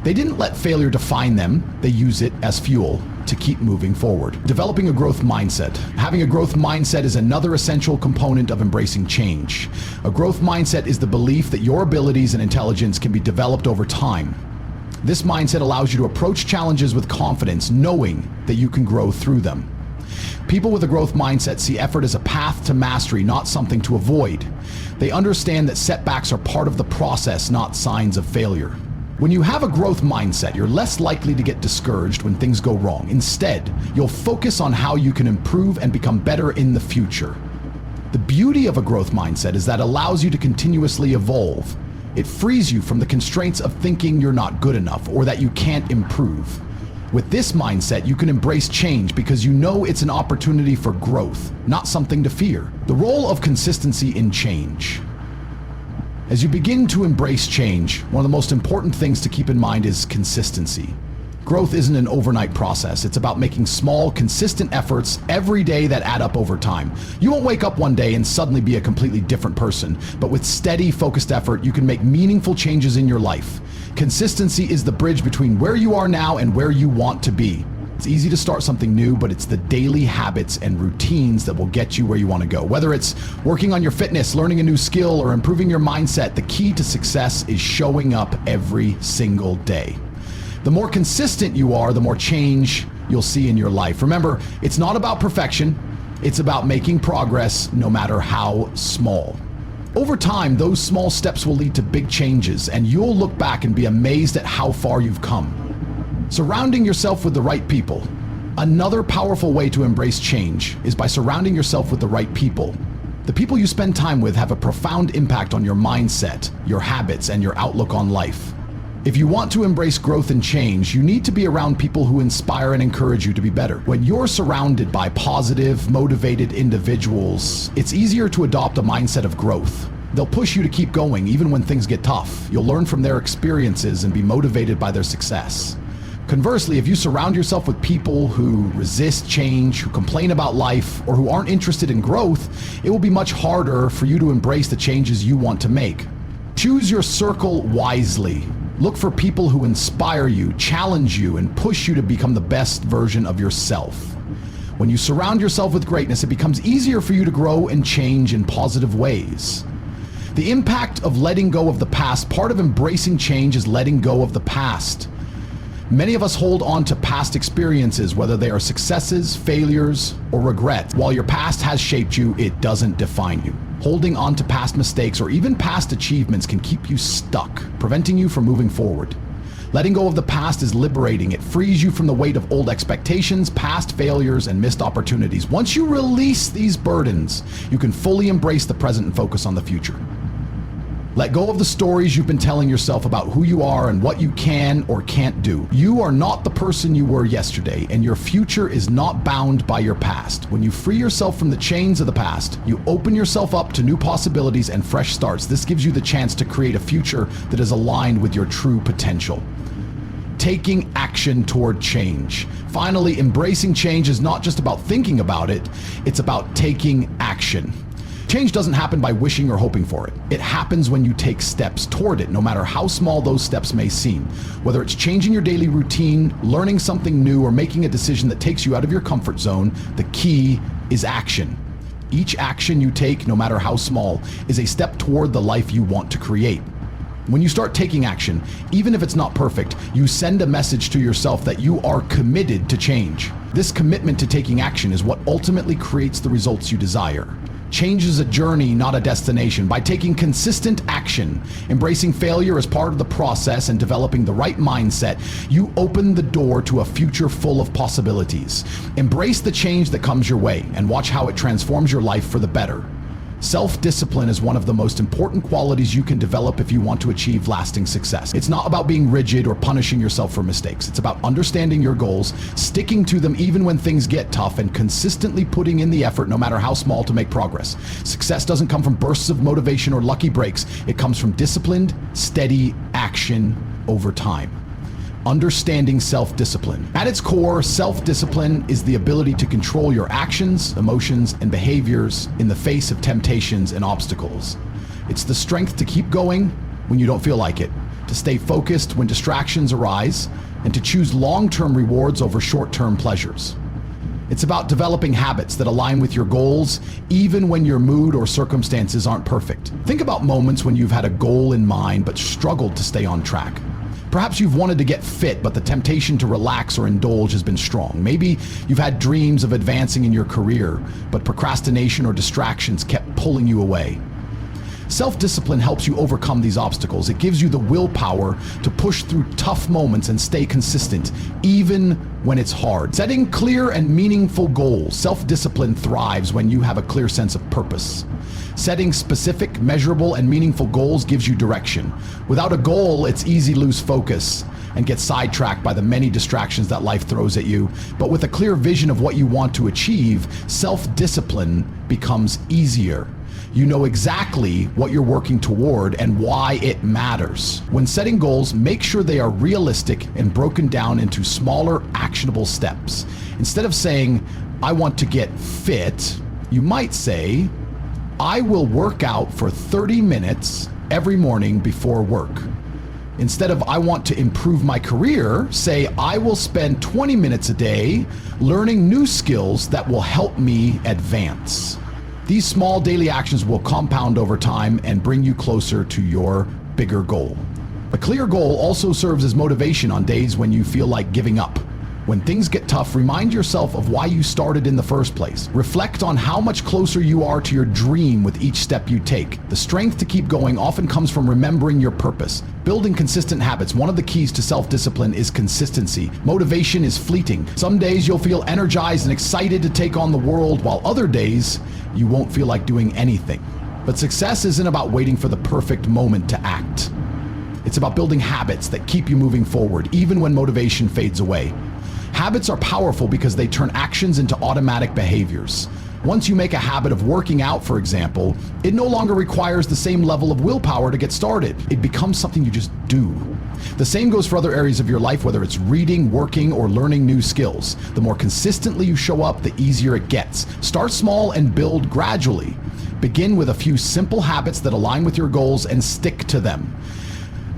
They didn't let failure define them, they use it as fuel to keep moving forward. Developing a growth mindset. Having a growth mindset is another essential component of embracing change. A growth mindset is the belief that your abilities and intelligence can be developed over time. This mindset allows you to approach challenges with confidence, knowing that you can grow through them. People with a growth mindset see effort as a path to mastery, not something to avoid. They understand that setbacks are part of the process, not signs of failure. When you have a growth mindset, you're less likely to get discouraged when things go wrong. Instead, you'll focus on how you can improve and become better in the future. The beauty of a growth mindset is that it allows you to continuously evolve. It frees you from the constraints of thinking you're not good enough or that you can't improve. With this mindset, you can embrace change because you know it's an opportunity for growth, not something to fear. The role of consistency in change. As you begin to embrace change, one of the most important things to keep in mind is consistency. Growth isn't an overnight process. It's about making small, consistent efforts every day that add up over time. You won't wake up one day and suddenly be a completely different person, but with steady, focused effort, you can make meaningful changes in your life. Consistency is the bridge between where you are now and where you want to be. It's easy to start something new, but it's the daily habits and routines that will get you where you want to go. Whether it's working on your fitness, learning a new skill, or improving your mindset, the key to success is showing up every single day. The more consistent you are, the more change you'll see in your life. Remember, it's not about perfection. It's about making progress, no matter how small. Over time, those small steps will lead to big changes, and you'll look back and be amazed at how far you've come. Surrounding yourself with the right people. Another powerful way to embrace change is by surrounding yourself with the right people. The people you spend time with have a profound impact on your mindset, your habits, and your outlook on life. If you want to embrace growth and change, you need to be around people who inspire and encourage you to be better. When you're surrounded by positive, motivated individuals, it's easier to adopt a mindset of growth. They'll push you to keep going even when things get tough. You'll learn from their experiences and be motivated by their success. Conversely, if you surround yourself with people who resist change, who complain about life, or who aren't interested in growth, it will be much harder for you to embrace the changes you want to make. Choose your circle wisely. Look for people who inspire you, challenge you, and push you to become the best version of yourself. When you surround yourself with greatness, it becomes easier for you to grow and change in positive ways. The impact of letting go of the past, part of embracing change is letting go of the past. Many of us hold on to past experiences, whether they are successes, failures, or regrets. While your past has shaped you, it doesn't define you. Holding on to past mistakes or even past achievements can keep you stuck, preventing you from moving forward. Letting go of the past is liberating. It frees you from the weight of old expectations, past failures, and missed opportunities. Once you release these burdens, you can fully embrace the present and focus on the future. Let go of the stories you've been telling yourself about who you are and what you can or can't do. You are not the person you were yesterday, and your future is not bound by your past. When you free yourself from the chains of the past, you open yourself up to new possibilities and fresh starts. This gives you the chance to create a future that is aligned with your true potential. Taking action toward change. Finally, embracing change is not just about thinking about it, it's about taking action. Change doesn't happen by wishing or hoping for it. It happens when you take steps toward it, no matter how small those steps may seem. Whether it's changing your daily routine, learning something new, or making a decision that takes you out of your comfort zone, the key is action. Each action you take, no matter how small, is a step toward the life you want to create. When you start taking action, even if it's not perfect, you send a message to yourself that you are committed to change. This commitment to taking action is what ultimately creates the results you desire. Change is a journey, not a destination. By taking consistent action, embracing failure as part of the process, and developing the right mindset, you open the door to a future full of possibilities. Embrace the change that comes your way and watch how it transforms your life for the better. Self-discipline is one of the most important qualities you can develop if you want to achieve lasting success. It's not about being rigid or punishing yourself for mistakes. It's about understanding your goals, sticking to them even when things get tough, and consistently putting in the effort no matter how small to make progress. Success doesn't come from bursts of motivation or lucky breaks. It comes from disciplined, steady action over time. Understanding self-discipline. At its core, self-discipline is the ability to control your actions, emotions, and behaviors in the face of temptations and obstacles. It's the strength to keep going when you don't feel like it, to stay focused when distractions arise, and to choose long-term rewards over short-term pleasures. It's about developing habits that align with your goals, even when your mood or circumstances aren't perfect. Think about moments when you've had a goal in mind but struggled to stay on track. Perhaps you've wanted to get fit, but the temptation to relax or indulge has been strong. Maybe you've had dreams of advancing in your career, but procrastination or distractions kept pulling you away. Self-discipline helps you overcome these obstacles. It gives you the willpower to push through tough moments and stay consistent, even when it's hard. Setting clear and meaningful goals. Self-discipline thrives when you have a clear sense of purpose. Setting specific, measurable, and meaningful goals gives you direction. Without a goal, it's easy to lose focus and get sidetracked by the many distractions that life throws at you. But with a clear vision of what you want to achieve, self-discipline becomes easier. You know exactly what you're working toward and why it matters. When setting goals, make sure they are realistic and broken down into smaller, actionable steps. Instead of saying, I want to get fit, you might say, I will work out for 30 minutes every morning before work. Instead of I want to improve my career, say I will spend 20 minutes a day learning new skills that will help me advance. These small daily actions will compound over time and bring you closer to your bigger goal. A clear goal also serves as motivation on days when you feel like giving up. When things get tough, remind yourself of why you started in the first place. Reflect on how much closer you are to your dream with each step you take. The strength to keep going often comes from remembering your purpose. Building consistent habits. One of the keys to self-discipline is consistency. Motivation is fleeting. Some days you'll feel energized and excited to take on the world, while other days you won't feel like doing anything. But success isn't about waiting for the perfect moment to act. It's about building habits that keep you moving forward, even when motivation fades away. Habits are powerful because they turn actions into automatic behaviors. Once you make a habit of working out, for example, it no longer requires the same level of willpower to get started. It becomes something you just do. The same goes for other areas of your life, whether it's reading, working, or learning new skills. The more consistently you show up, the easier it gets. Start small and build gradually. Begin with a few simple habits that align with your goals and stick to them.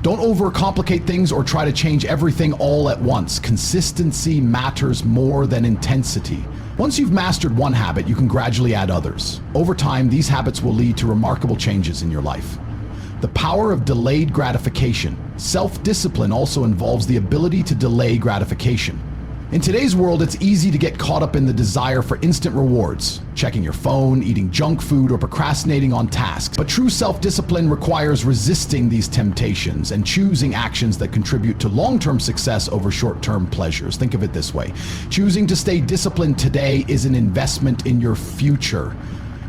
Don't overcomplicate things or try to change everything all at once. Consistency matters more than intensity. Once you've mastered one habit, you can gradually add others. Over time, these habits will lead to remarkable changes in your life. The power of delayed gratification. Self-discipline also involves the ability to delay gratification. In today's world, it's easy to get caught up in the desire for instant rewards, checking your phone, eating junk food, or procrastinating on tasks. But true self-discipline requires resisting these temptations and choosing actions that contribute to long-term success over short-term pleasures. Think of it this way. Choosing to stay disciplined today is an investment in your future.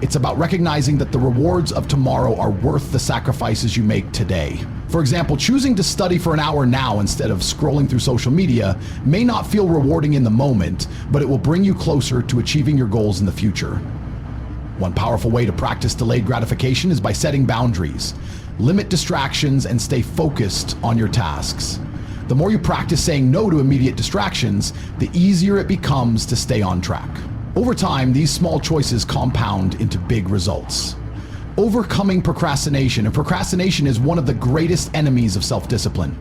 It's about recognizing that the rewards of tomorrow are worth the sacrifices you make today. For example, choosing to study for an hour now instead of scrolling through social media may not feel rewarding in the moment, but it will bring you closer to achieving your goals in the future. One powerful way to practice delayed gratification is by setting boundaries. Limit distractions and stay focused on your tasks. The more you practice saying no to immediate distractions, the easier it becomes to stay on track. Over time, these small choices compound into big results. Overcoming procrastination. And procrastination is one of the greatest enemies of self-discipline.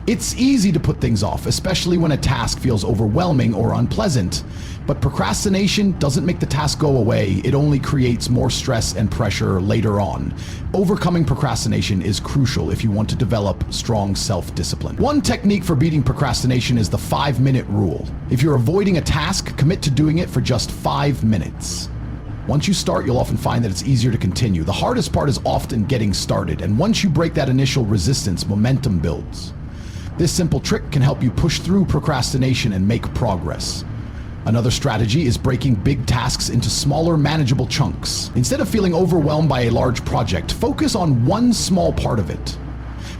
It's easy to put things off, especially when a task feels overwhelming or unpleasant. But procrastination doesn't make the task go away. It only creates more stress and pressure later on. Overcoming procrastination is crucial if you want to develop strong self-discipline. One technique for beating procrastination is the 5-minute rule. If you're avoiding a task, commit to doing it for just 5 minutes. Once you start, you'll often find that it's easier to continue. The hardest part is often getting started, and once you break that initial resistance, momentum builds. This simple trick can help you push through procrastination and make progress. Another strategy is breaking big tasks into smaller, manageable chunks. Instead of feeling overwhelmed by a large project, focus on one small part of it.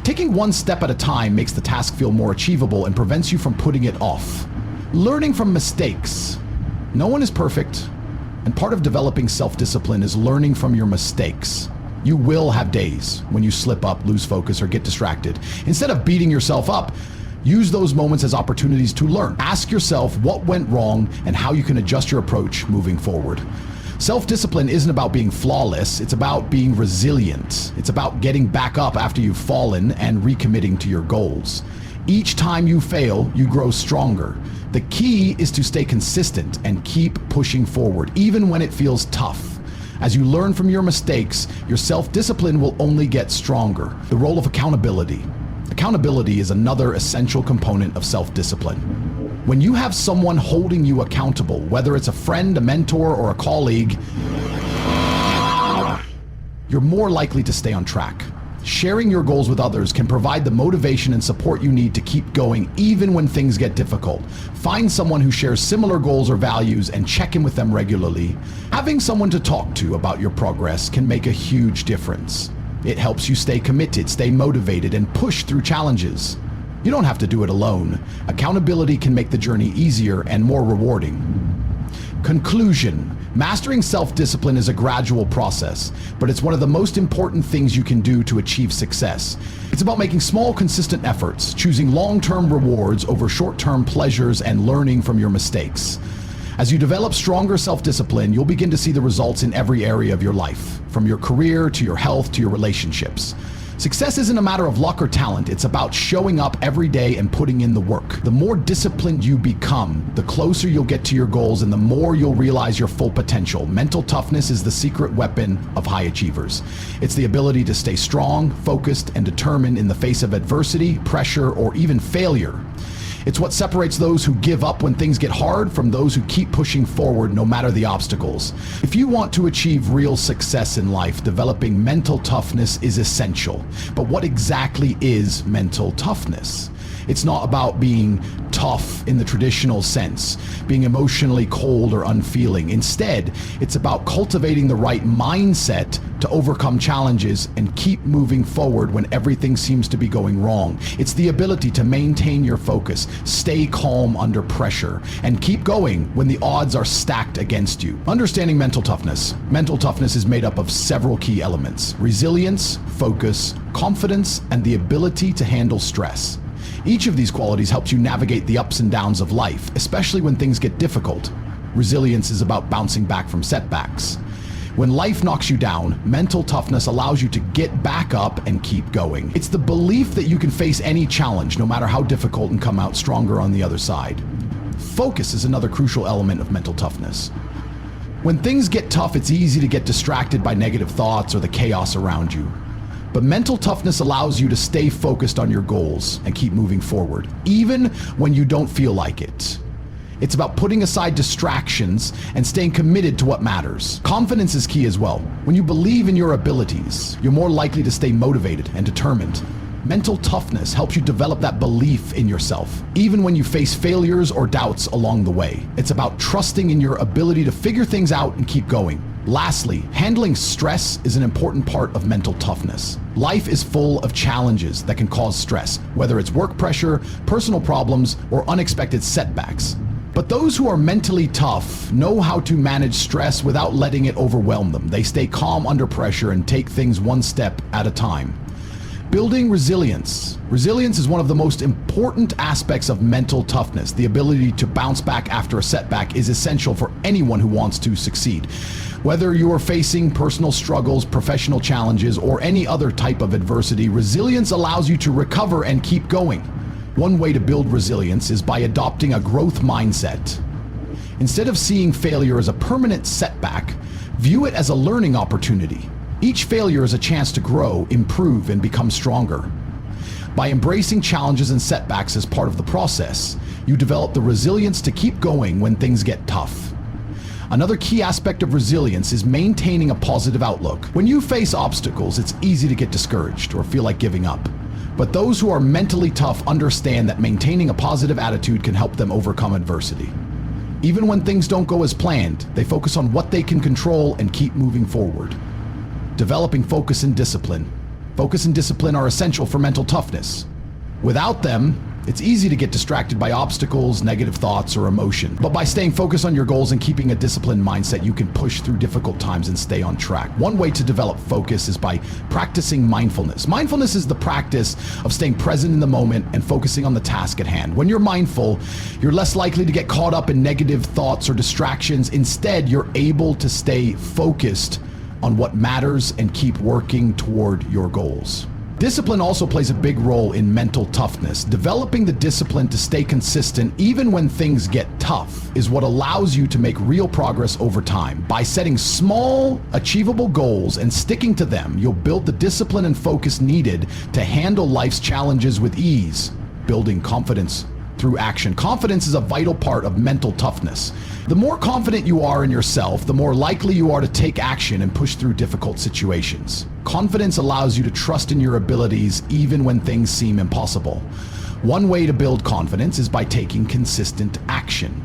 Taking one step at a time makes the task feel more achievable and prevents you from putting it off. Learning from mistakes. No one is perfect, and part of developing self-discipline is learning from your mistakes. You will have days when you slip up, lose focus, or get distracted. Instead of beating yourself up, use those moments as opportunities to learn. Ask yourself what went wrong and how you can adjust your approach moving forward. Self-discipline isn't about being flawless, it's about being resilient. It's about getting back up after you've fallen and recommitting to your goals. Each time you fail, you grow stronger. The key is to stay consistent and keep pushing forward, even when it feels tough. As you learn from your mistakes, your self-discipline will only get stronger. The role of accountability. Accountability is another essential component of self-discipline. When you have someone holding you accountable, whether it's a friend, a mentor, or a colleague, you're more likely to stay on track. Sharing your goals with others can provide the motivation and support you need to keep going even when things get difficult. Find someone who shares similar goals or values and check in with them regularly. Having someone to talk to about your progress can make a huge difference. It helps you stay committed, stay motivated, and push through challenges. You don't have to do it alone. Accountability can make the journey easier and more rewarding. Conclusion. Mastering self-discipline is a gradual process, but it's one of the most important things you can do to achieve success. It's about making small, consistent efforts, choosing long-term rewards over short-term pleasures, and learning from your mistakes. As you develop stronger self-discipline, you'll begin to see the results in every area of your life, from your career to your health to your relationships. Success isn't a matter of luck or talent, it's about showing up every day and putting in the work. The more disciplined you become, the closer you'll get to your goals and the more you'll realize your full potential. Mental toughness is the secret weapon of high achievers. It's the ability to stay strong, focused, and determined in the face of adversity, pressure, or even failure. It's what separates those who give up when things get hard from those who keep pushing forward no matter the obstacles. If you want to achieve real success in life, developing mental toughness is essential. But what exactly is mental toughness? It's not about being tough in the traditional sense, being emotionally cold or unfeeling. Instead, it's about cultivating the right mindset to overcome challenges and keep moving forward when everything seems to be going wrong. It's the ability to maintain your focus, stay calm under pressure, and keep going when the odds are stacked against you. Understanding mental toughness. Mental toughness is made up of several key elements: resilience, focus, confidence, and the ability to handle stress. Each of these qualities helps you navigate the ups and downs of life, especially when things get difficult. Resilience is about bouncing back from setbacks. When life knocks you down, mental toughness allows you to get back up and keep going. It's the belief that you can face any challenge, no matter how difficult, and come out stronger on the other side. Focus is another crucial element of mental toughness. When things get tough, it's easy to get distracted by negative thoughts or the chaos around you. But mental toughness allows you to stay focused on your goals and keep moving forward, even when you don't feel like it. It's about putting aside distractions and staying committed to what matters. Confidence is key as well. When you believe in your abilities, you're more likely to stay motivated and determined. Mental toughness helps you develop that belief in yourself, even when you face failures or doubts along the way. It's about trusting in your ability to figure things out and keep going. Lastly, handling stress is an important part of mental toughness. Life is full of challenges that can cause stress, whether it's work pressure, personal problems, or unexpected setbacks. But those who are mentally tough know how to manage stress without letting it overwhelm them. They stay calm under pressure and take things one step at a time. Building resilience. Resilience is one of the most important aspects of mental toughness. The ability to bounce back after a setback is essential for anyone who wants to succeed. Whether you are facing personal struggles, professional challenges, or any other type of adversity, resilience allows you to recover and keep going. One way to build resilience is by adopting a growth mindset. Instead of seeing failure as a permanent setback, view it as a learning opportunity. Each failure is a chance to grow, improve, and become stronger. By embracing challenges and setbacks as part of the process, you develop the resilience to keep going when things get tough. Another key aspect of resilience is maintaining a positive outlook. When you face obstacles, it's easy to get discouraged or feel like giving up. But those who are mentally tough understand that maintaining a positive attitude can help them overcome adversity. Even when things don't go as planned, they focus on what they can control and keep moving forward. Developing focus and discipline. Focus and discipline are essential for mental toughness. Without them, it's easy to get distracted by obstacles, negative thoughts, or emotion. But by staying focused on your goals and keeping a disciplined mindset, you can push through difficult times and stay on track. One way to develop focus is by practicing mindfulness. Mindfulness is the practice of staying present in the moment and focusing on the task at hand. When you're mindful, you're less likely to get caught up in negative thoughts or distractions. Instead, you're able to stay focused on what matters and keep working toward your goals. Discipline also plays a big role in mental toughness. Developing the discipline to stay consistent even when things get tough is what allows you to make real progress over time. By setting small, achievable goals and sticking to them, you'll build the discipline and focus needed to handle life's challenges with ease, building confidence through action. Confidence is a vital part of mental toughness. The more confident you are in yourself, the more likely you are to take action and push through difficult situations. Confidence allows you to trust in your abilities even when things seem impossible. One way to build confidence is by taking consistent action.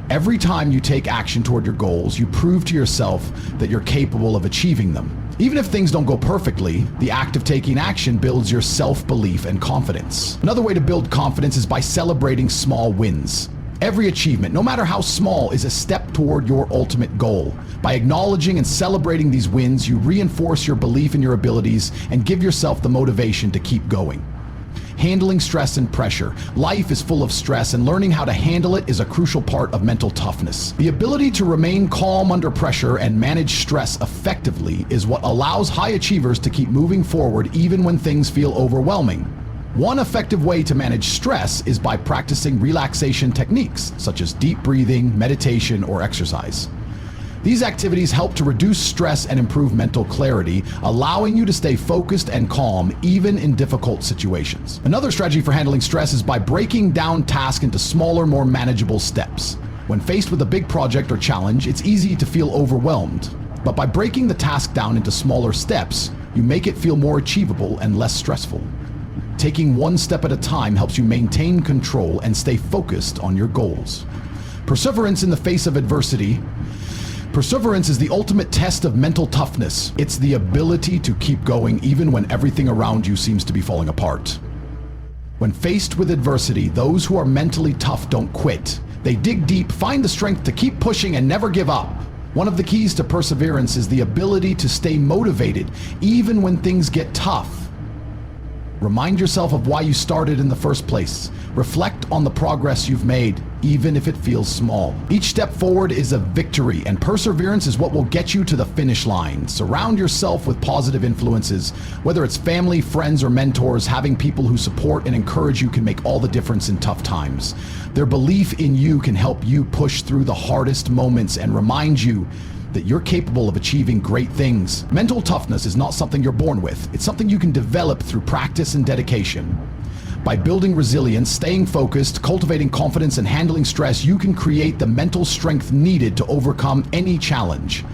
Every time you take action toward your goals, you prove to yourself that you're capable of achieving them. Even if things don't go perfectly, the act of taking action builds your self-belief and confidence. Another way to build confidence is by celebrating small wins. Every achievement, no matter how small, is a step toward your ultimate goal. By acknowledging and celebrating these wins, you reinforce your belief in your abilities and give yourself the motivation to keep going. Handling stress and pressure. Life is full of stress, and learning how to handle it is a crucial part of mental toughness. The ability to remain calm under pressure and manage stress effectively is what allows high achievers to keep moving forward even when things feel overwhelming. One effective way to manage stress is by practicing relaxation techniques, such as deep breathing, meditation, or exercise. These activities help to reduce stress and improve mental clarity, allowing you to stay focused and calm even in difficult situations. Another strategy for handling stress is by breaking down tasks into smaller, more manageable steps. When faced with a big project or challenge, it's easy to feel overwhelmed. But by breaking the task down into smaller steps, you make it feel more achievable and less stressful. Taking one step at a time helps you maintain control and stay focused on your goals. Perseverance in the face of adversity. Perseverance is the ultimate test of mental toughness. It's the ability to keep going even when everything around you seems to be falling apart. When faced with adversity, those who are mentally tough don't quit. They dig deep, find the strength to keep pushing, and never give up. One of the keys to perseverance is the ability to stay motivated even when things get tough. Remind yourself of why you started in the first place. Reflect on the progress you've made, even if it feels small. Each step forward is a victory, and perseverance is what will get you to the finish line. Surround yourself with positive influences. Whether it's family, friends, or mentors, having people who support and encourage you can make all the difference in tough times. Their belief in you can help you push through the hardest moments and remind you that you're capable of achieving great things. Mental toughness is not something you're born with. It's something you can develop through practice and dedication. By building resilience, staying focused, cultivating confidence, and handling stress, you can create the mental strength needed to overcome any challenge.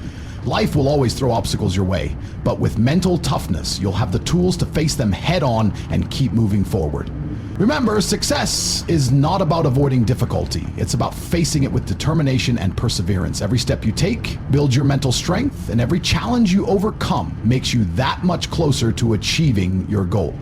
Life will always throw obstacles your way, but with mental toughness, you'll have the tools to face them head on and keep moving forward. Remember, success is not about avoiding difficulty. It's about facing it with determination and perseverance. Every step you take builds your mental strength, and every challenge you overcome makes you that much closer to achieving your goal.